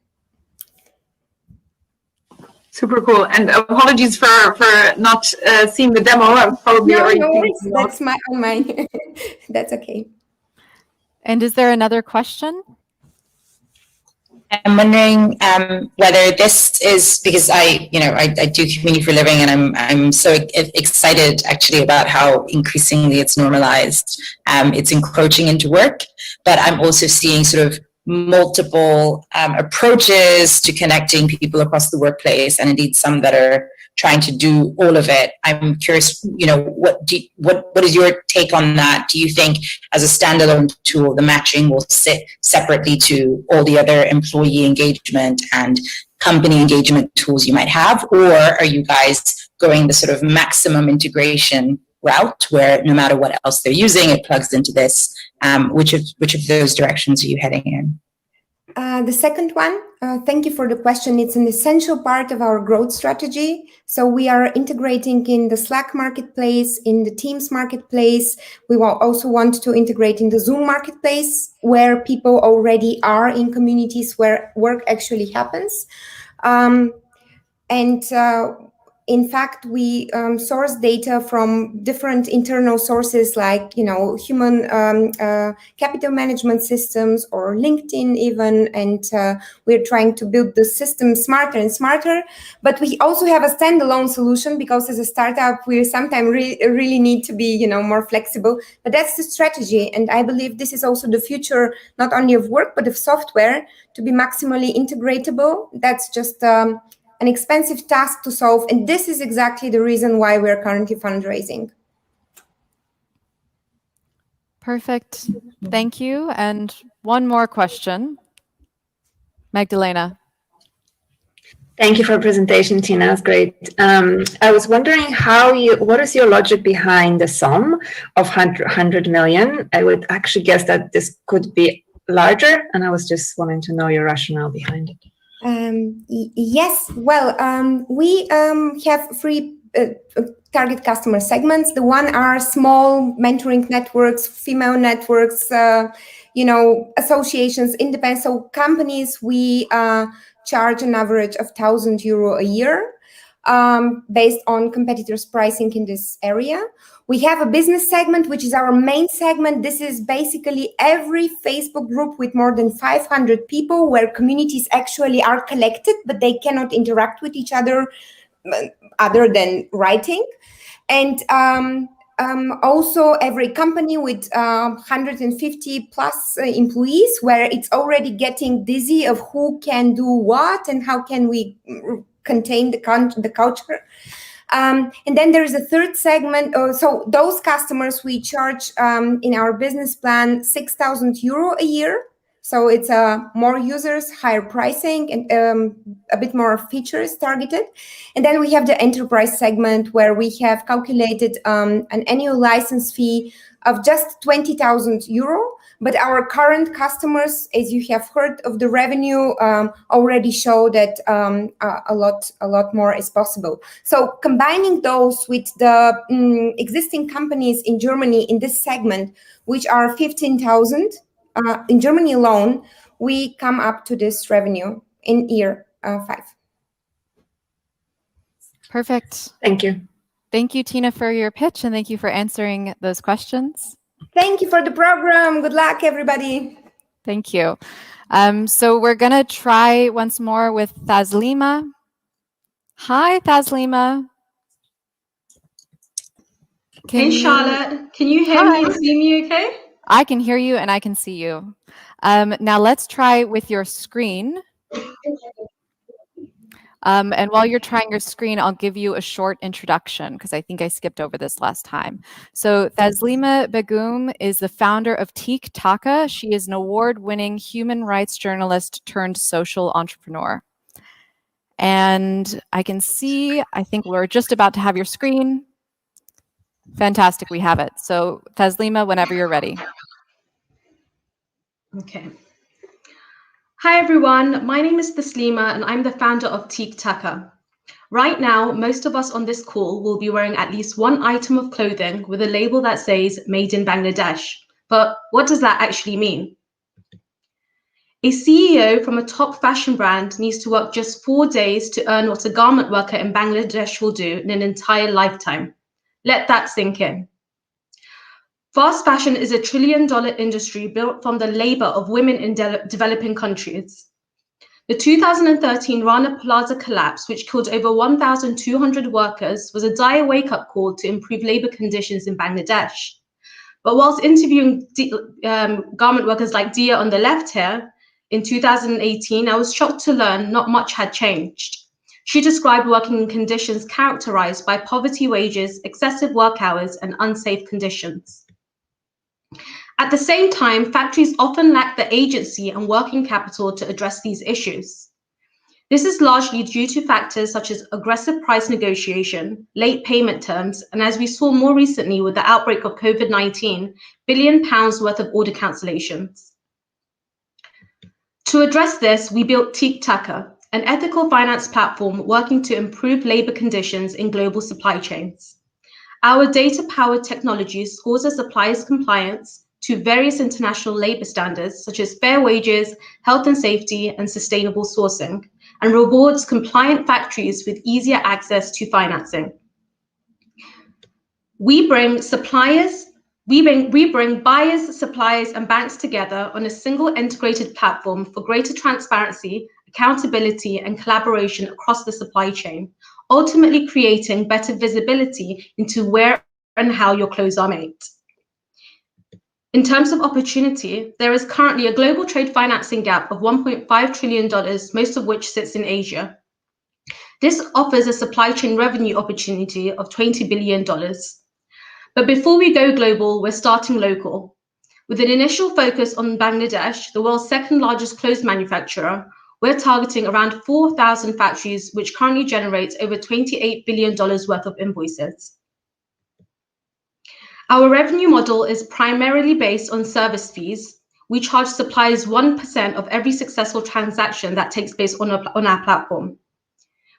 Super cool, and apologies for not seeing the demo. I'm probably already thinking that's mine. That's okay. And is there another question? I'm wondering whether this is, because I do community for a living, and I'm so excited actually about how increasingly it's normalized. It's encroaching into work, but I'm also seeing sort of multiple approaches to connecting people across the workplace, and indeed some that are trying to do all of it. I'm curious, what is your take on that? Do you think as a standalone tool, the matching will sit separately to all the other employee engagement and company engagement tools you might have? Or are you guys going the sort of maximum integration route where no matter what else they're using, it plugs into this? Which of those directions are you heading in? The second one, thank you for the question. It's an essential part of our growth strategy. So we are integrating in the Slack marketplace, in the Teams marketplace. We will also want to integrate in the Zoom marketplace, where people already are in communities where work actually happens. In fact, we source data from different internal sources like, human capital management systems or LinkedIn even, and we're trying to build the system smarter and smarter. But we also have a standalone solution, because as a startup, we sometimes really need to be, more flexible. But that's the strategy, and I believe this is also the future, not only of work, but of software, to be maximally integratable. That's just an expensive task to solve, and this is exactly the reason why we're currently fundraising. Perfect. Thank you. And one more question. Magdalena. Thank you for the presentation, Tina. That's great. I was wondering what is your logic behind the sum of 100 million? I would actually guess that this could be larger, and I was just wanting to know your rationale behind it. Yes, well, we have three target customer segments. The one are small mentoring networks, female networks, associations, independent. So companies, we charge an average of €1,000 a year based on competitors' pricing in this area. We have a business segment, which is our main segment. This is basically every Facebook group with more than 500 people where communities actually are collected, but they cannot interact with each other than writing. And also every company with 150 plus employees where it's already getting dizzy of who can do what and how can we contain the culture. And then there is a third segment. So those customers we charge in our business plan €6,000 a year. So it's more users, higher pricing, and a bit more features targeted. And then we have the enterprise segment where we have calculated an annual license fee of just €20,000. But our current customers, as you have heard of the revenue, already show that a lot more is possible. So combining those with the existing companies in Germany in this segment, which are 15,000, in Germany alone, we come up to this revenue in year 5. Perfect. Thank you. Thank you, Tina, for your pitch, and thank you for answering those questions. Thank you for the program. Good luck, everybody. Thank you. So we're going to try once more with Thaslima. Hi, Thaslima. Hey, Charlotte. Can you hear me and see me okay? I can hear you and I can see you. Now let's try with your screen. And while you're trying your screen, I'll give you a short introduction because I think I skipped over this last time. So Thaslima Begum is the founder of TEEK Taka. She is an award-winning human rights journalist turned social entrepreneur. And I can see, I think we're just about to have your screen. Fantastic, we have it. So Thaslima, whenever you're ready. Okay. Hi, everyone. My name is Thaslima, and I'm the founder of TEEK Taka. Right now, most of us on this call will be wearing at least one item of clothing with a label that says Made in Bangladesh. But what does that actually mean? A CEO from a top fashion brand needs to work just 4 days to earn what a garment worker in Bangladesh will do in an entire lifetime. Let that sink in. Fast fashion is a $1 trillion industry built from the labor of women in developing countries. The 2013 Rana Plaza collapse, which killed over 1,200 workers, was a dire wake-up call to improve labor conditions in Bangladesh. But whilst interviewing garment workers like Dia on the left here, in 2018, I was shocked to learn not much had changed. She described working conditions characterized by poverty wages, excessive work hours, and unsafe conditions. At the same time, factories often lack the agency and working capital to address these issues. This is largely due to factors such as aggressive price negotiation, late payment terms, and as we saw more recently with the outbreak of COVID-19, £1 billion worth of order cancellations. To address this, we built TEEK Taka, an ethical finance platform working to improve labor conditions in global supply chains. Our data-powered technology scores a supplier's compliance to various international labor standards, such as fair wages, health and safety, and sustainable sourcing, and rewards compliant factories with easier access to financing. We bring buyers, suppliers, and banks together on a single integrated platform for greater transparency, accountability, and collaboration across the supply chain, ultimately creating better visibility into where and how your clothes are made. In terms of opportunity, there is currently a global trade financing gap of $1.5 trillion, most of which sits in Asia. This offers a supply chain revenue opportunity of $20 billion. But before we go global, we're starting local. With an initial focus on Bangladesh, the world's second largest clothes manufacturer, we're targeting around 4,000 factories, which currently generates over $28 billion worth of invoices. Our revenue model is primarily based on service fees. We charge suppliers 1% of every successful transaction that takes place on our platform.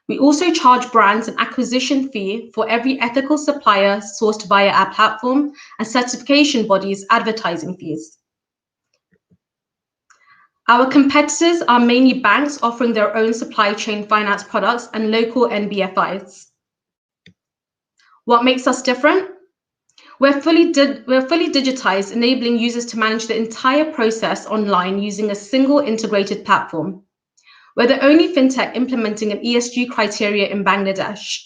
We also charge brands an acquisition fee for every ethical supplier sourced via our platform and certification bodies' advertising fees. Our competitors are mainly banks offering their own supply chain finance products and local NBFIs. What makes us different? We're fully digitized, enabling users to manage the entire process online using a single integrated platform. We're the only fintech implementing an ESG criteria in Bangladesh.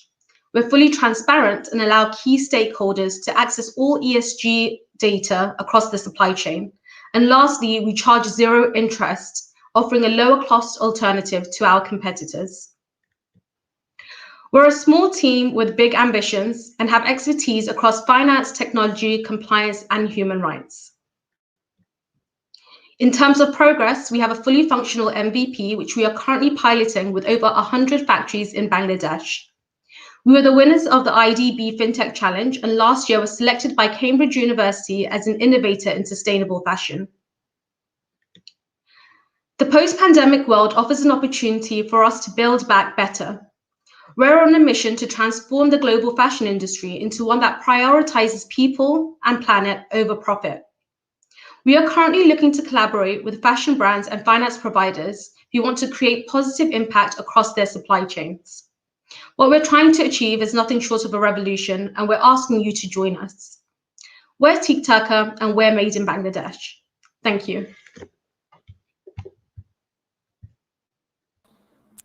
We're fully transparent and allow key stakeholders to access all ESG data across the supply chain. And lastly, we charge zero interest, offering a lower cost alternative to our competitors. We're a small team with big ambitions and have expertise across finance, technology, compliance, and human rights. In terms of progress, we have a fully functional MVP, which we are currently piloting with over 100 factories in Bangladesh. We were the winners of the IDB FinTech Challenge, and last year was selected by Cambridge University as an innovator in sustainable fashion. The post-pandemic world offers an opportunity for us to build back better. We're on a mission to transform the global fashion industry into one that prioritizes people and planet over profit. We are currently looking to collaborate with fashion brands and finance providers who want to create positive impact across their supply chains. What we're trying to achieve is nothing short of a revolution, and we're asking you to join us. We're TEEK Turka, and we're made in Bangladesh. Thank you.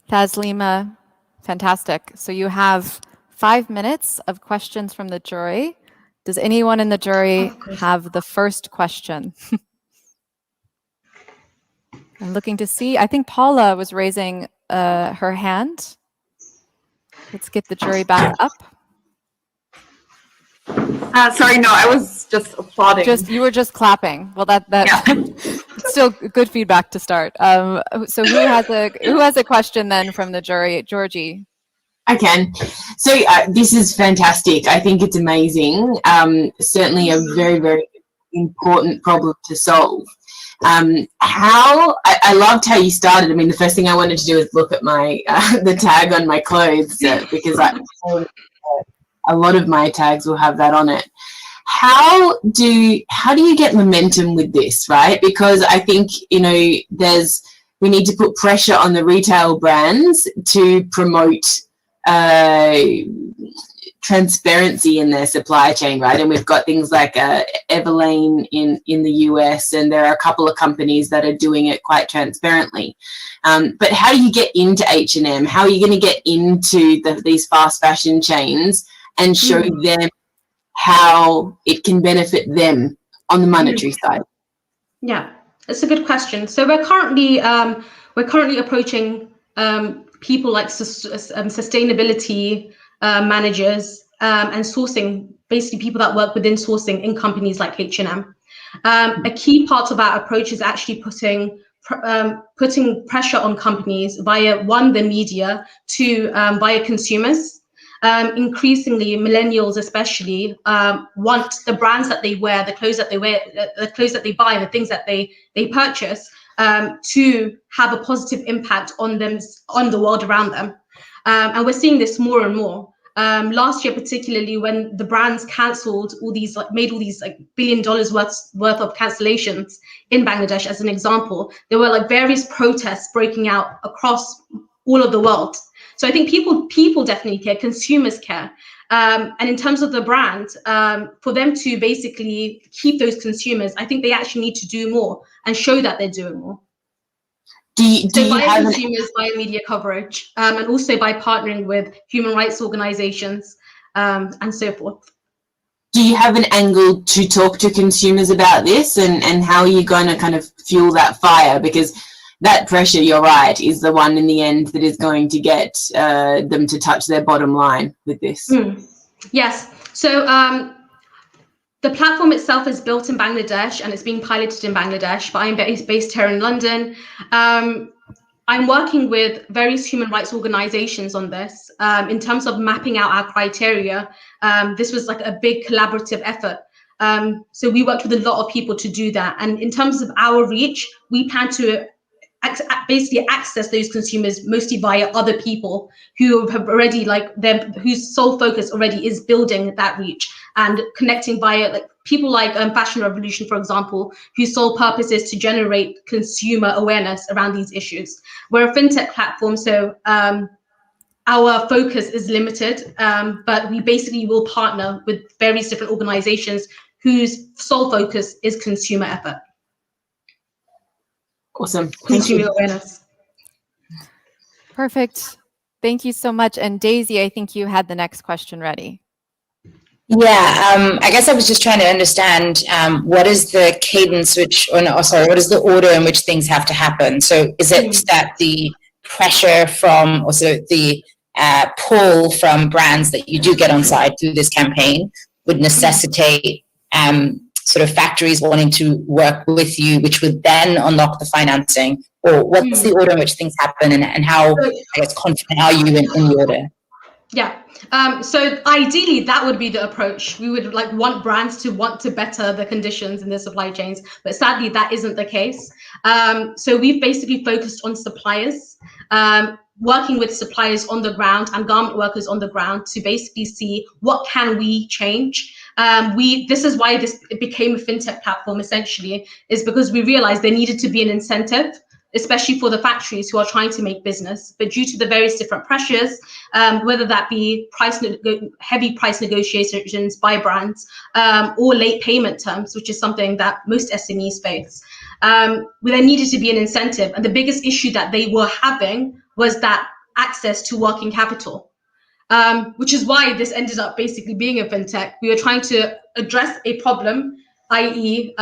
Thaslima, fantastic. So you have 5 minutes of questions from the jury. Does anyone in the jury have the first question? I'm looking to see. I think Paula was raising her hand. Let's get the jury back up. Sorry, no, I was just applauding. You were just clapping. Well, still good feedback to start. So who has a question then from the jury? Georgie. I can. So this is fantastic. I think it's amazing. Certainly a very, very important problem to solve. I loved how you started. I mean, the first thing I wanted to do is look at my the tag on my clothes because a lot of my tags will have that on it. How do you get momentum with this, right? Because I think, we need to put pressure on the retail brands to promote transparency in their supply chain, right? And we've got things like Everlane in the US, and there are a couple of companies that are doing it quite transparently. But how do you get into H&M? How are you going to get into these fast fashion chains and show them how it can benefit them on the monetary side? Yeah, that's a good question. So we're currently approaching people like sustainability managers and sourcing, basically people that work within sourcing in companies like H&M. A key part of our approach is actually putting pressure on companies via the media, via consumers. Increasingly, millennials especially want the brands that they wear, the clothes that they wear, the clothes that they buy, and the things that they purchase to have a positive impact on them, on the world around them. And we're seeing this more and more. Last year, particularly, when the brands cancelled made all these $1 billion worth of cancellations in Bangladesh, as an example, there were various protests breaking out across all of the world. So I think people definitely care, consumers care. And in terms of the brand, for them to basically keep those consumers, I think they actually need to do more and show that they're doing more. Via consumers, via media coverage, and also by partnering with human rights organizations and so forth. Do you have an angle to talk to consumers about this, and how are you going to kind of fuel that fire? Because that pressure, you're right, is the one in the end that is going to get them to touch their bottom line with this. Yes. So the platform itself is built in Bangladesh and it's being piloted in Bangladesh, but I'm based here in London. I'm working with various human rights organizations on this. In terms of mapping out our criteria, this was like a big collaborative effort. So we worked with a lot of people to do that. And in terms of our reach, we plan to basically access those consumers mostly via other people who have already whose sole focus already is building that reach and connecting via people like Fashion Revolution, for example, whose sole purpose is to generate consumer awareness around these issues. We're a fintech platform, so our focus is limited, but we basically will partner with various different organizations whose sole focus is consumer effort. Awesome. Consumer awareness. Perfect. Thank you so much. And Daisy, I think you had the next question ready. Yeah, I guess I was just trying to understand what is the cadence what is the order in which things have to happen? So is it that the pressure from, also the pull from brands that you do get on side through this campaign would necessitate sort of factories wanting to work with you, which would then unlock the financing? Or what's the order in which things happen, and how, I guess, confident are you in the order? Yeah, so ideally that would be the approach. We would want brands to want to better the conditions in their supply chains, but sadly that isn't the case. So we've basically focused on suppliers, working with suppliers on the ground and garment workers on the ground to basically see what can we change. This is why it became a fintech platform, essentially, is because we realized there needed to be an incentive, especially for the factories who are trying to make business. But due to the various different pressures, whether that be heavy price negotiations by brands or late payment terms, which is something that most SMEs face, there needed to be an incentive. And the biggest issue that they were having was that access to working capital, which is why this ended up basically being a fintech. We were trying to address a problem, i.e.,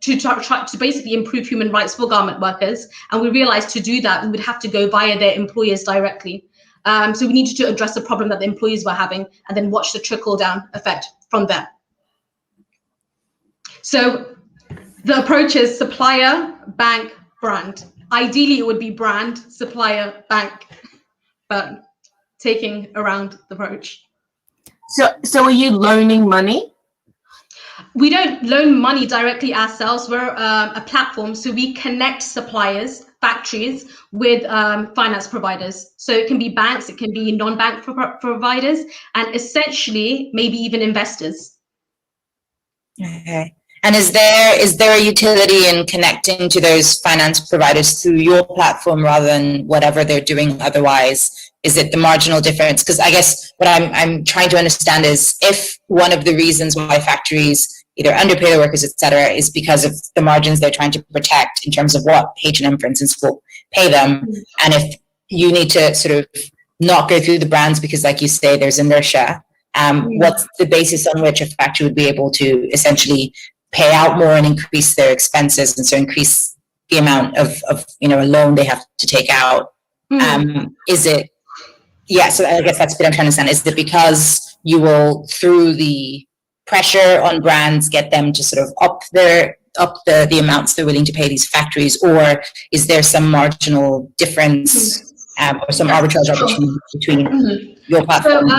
to try to basically improve human rights for garment workers. And we realized to do that, we would have to go via their employers directly. So we needed to address the problem that the employees were having and then watch the trickle down effect from there. So the approach is supplier, bank, brand. Ideally, it would be brand, supplier, bank, but taking around the approach. So are you loaning money? We don't loan money directly ourselves. We're a platform, so we connect suppliers, factories with finance providers. So it can be banks, it can be non-bank providers, and essentially maybe even investors. Okay. And is there a utility in connecting to those finance providers through your platform rather than whatever they're doing otherwise? Is it the marginal difference? Because I guess what I'm trying to understand is if one of the reasons why factories either underpay their workers, et cetera, is because of the margins they're trying to protect in terms of what H&M, for instance, will pay them. And if you need to sort of not go through the brands because, like you say, there's inertia, what's the basis on which a factory would be able to essentially pay out more and increase their expenses, and so increase the amount of a loan they have to take out? Is it, so I guess that's what I'm trying to understand. Is it because you will, through the pressure on brands, get them to sort of up the amounts they're willing to pay these factories, or is there some marginal difference or some arbitrage opportunity between your platform?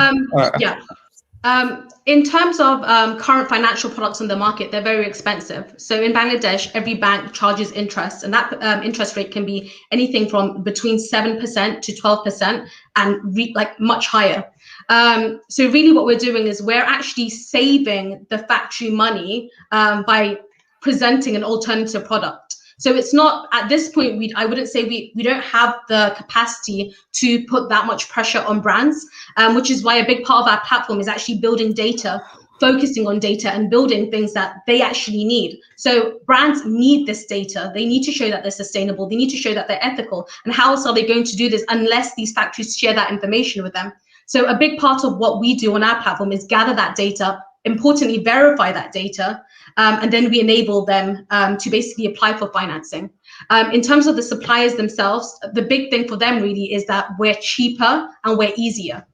In terms of current financial products on the market, they're very expensive. So in Bangladesh, every bank charges interest, and that interest rate can be anything from between 7% to 12% and much higher. So really what we're doing is we're actually saving the factory money by presenting an alternative product. So it's not, at this point, I wouldn't say we don't have the capacity to put that much pressure on brands, which is why a big part of our platform is actually building data, focusing on data and building things that they actually need. So brands need this data. They need to show that they're sustainable. They need to show that they're ethical. And how else are they going to do this unless these factories share that information with them? So a big part of what we do on our platform is gather that data, importantly, verify that data, and then we enable them to basically apply for financing. In terms of the suppliers themselves, the big thing for them really is that we're cheaper and we're easier.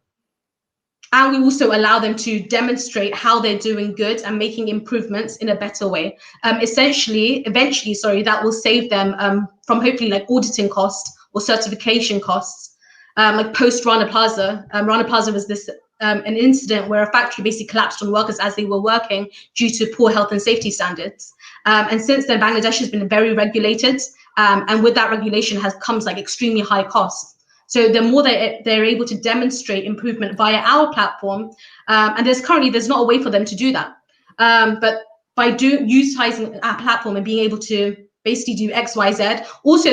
And we also allow them to demonstrate how they're doing good and making improvements in a better way. Eventually, that will save them from hopefully auditing costs or certification costs. Like post Rana Plaza. Rana Plaza was an incident where a factory basically collapsed on workers as they were working due to poor health and safety standards. And since then, Bangladesh has been very regulated, and with that regulation comes like extremely high costs. So the more they're able to demonstrate improvement via our platform, and there's not a way for them to do that. But by utilizing our platform and being able to basically do X, Y, Z, also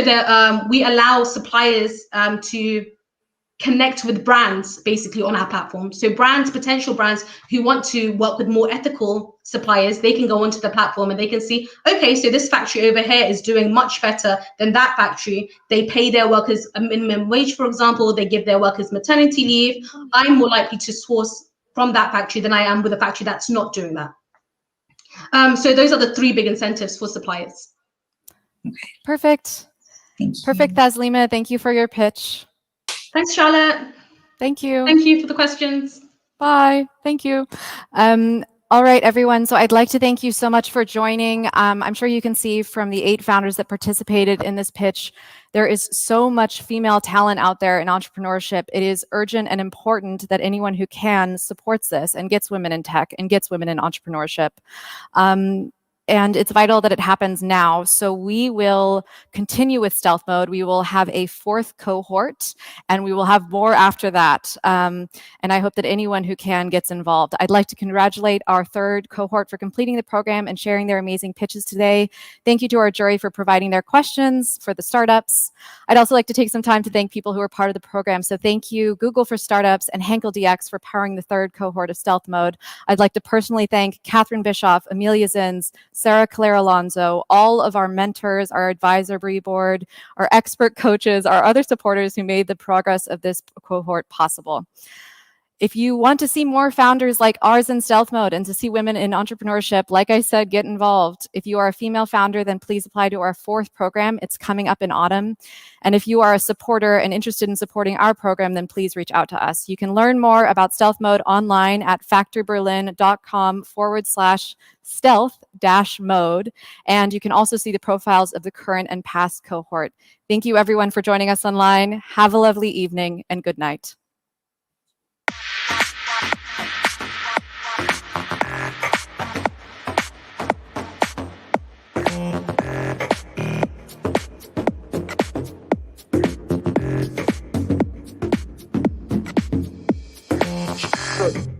we allow suppliers to connect with brands basically on our platform. So potential brands who want to work with more ethical suppliers, they can go onto the platform and they can see, okay, so this factory over here is doing much better than that factory. They pay their workers a minimum wage, for example, they give their workers maternity leave. I'm more likely to source from that factory than I am with a factory that's not doing that. So those are the 3 big incentives for suppliers. Okay. Perfect. Thank you. Perfect, Thaslima. Thank you for your pitch. Thanks, Charlotte. Thank you. Thank you for the questions. Bye. Thank you. All right, everyone. So I'd like to thank you so much for joining. I'm sure you can see from the 8 founders that participated in this pitch, there is so much female talent out there in entrepreneurship. It is urgent and important that anyone who can supports this and gets women in tech and gets women in entrepreneurship. And it's vital that it happens now. So we will continue with stealth mode. We will have a 4th cohort, and we will have more after that. And I hope that anyone who can gets involved. I'd like to congratulate our 3rd cohort for completing the program and sharing their amazing pitches today. Thank you to our jury for providing their questions for the startups. I'd also like to take some time to thank people who are part of the program. So thank you, Google for Startups and Henkel DX for powering the 3rd cohort of stealth mode. I'd like to personally thank Catherine Bischoff, Amelia Zins, Sarah Claire Alonso, all of our mentors, our advisory board, our expert coaches, our other supporters who made the progress of this cohort possible. If you want to see more founders like ours in stealth mode and to see women in entrepreneurship, like I said, get involved. If you are a female founder, then please apply to our 4th program. It's coming up in autumn. And if you are a supporter and interested in supporting our program, then please reach out to us. You can learn more about stealth mode online at factoryberlin.com/stealth-mode. And you can also see the profiles of the current and past cohort. Thank you everyone for joining us online. Have a lovely evening and good night. Good.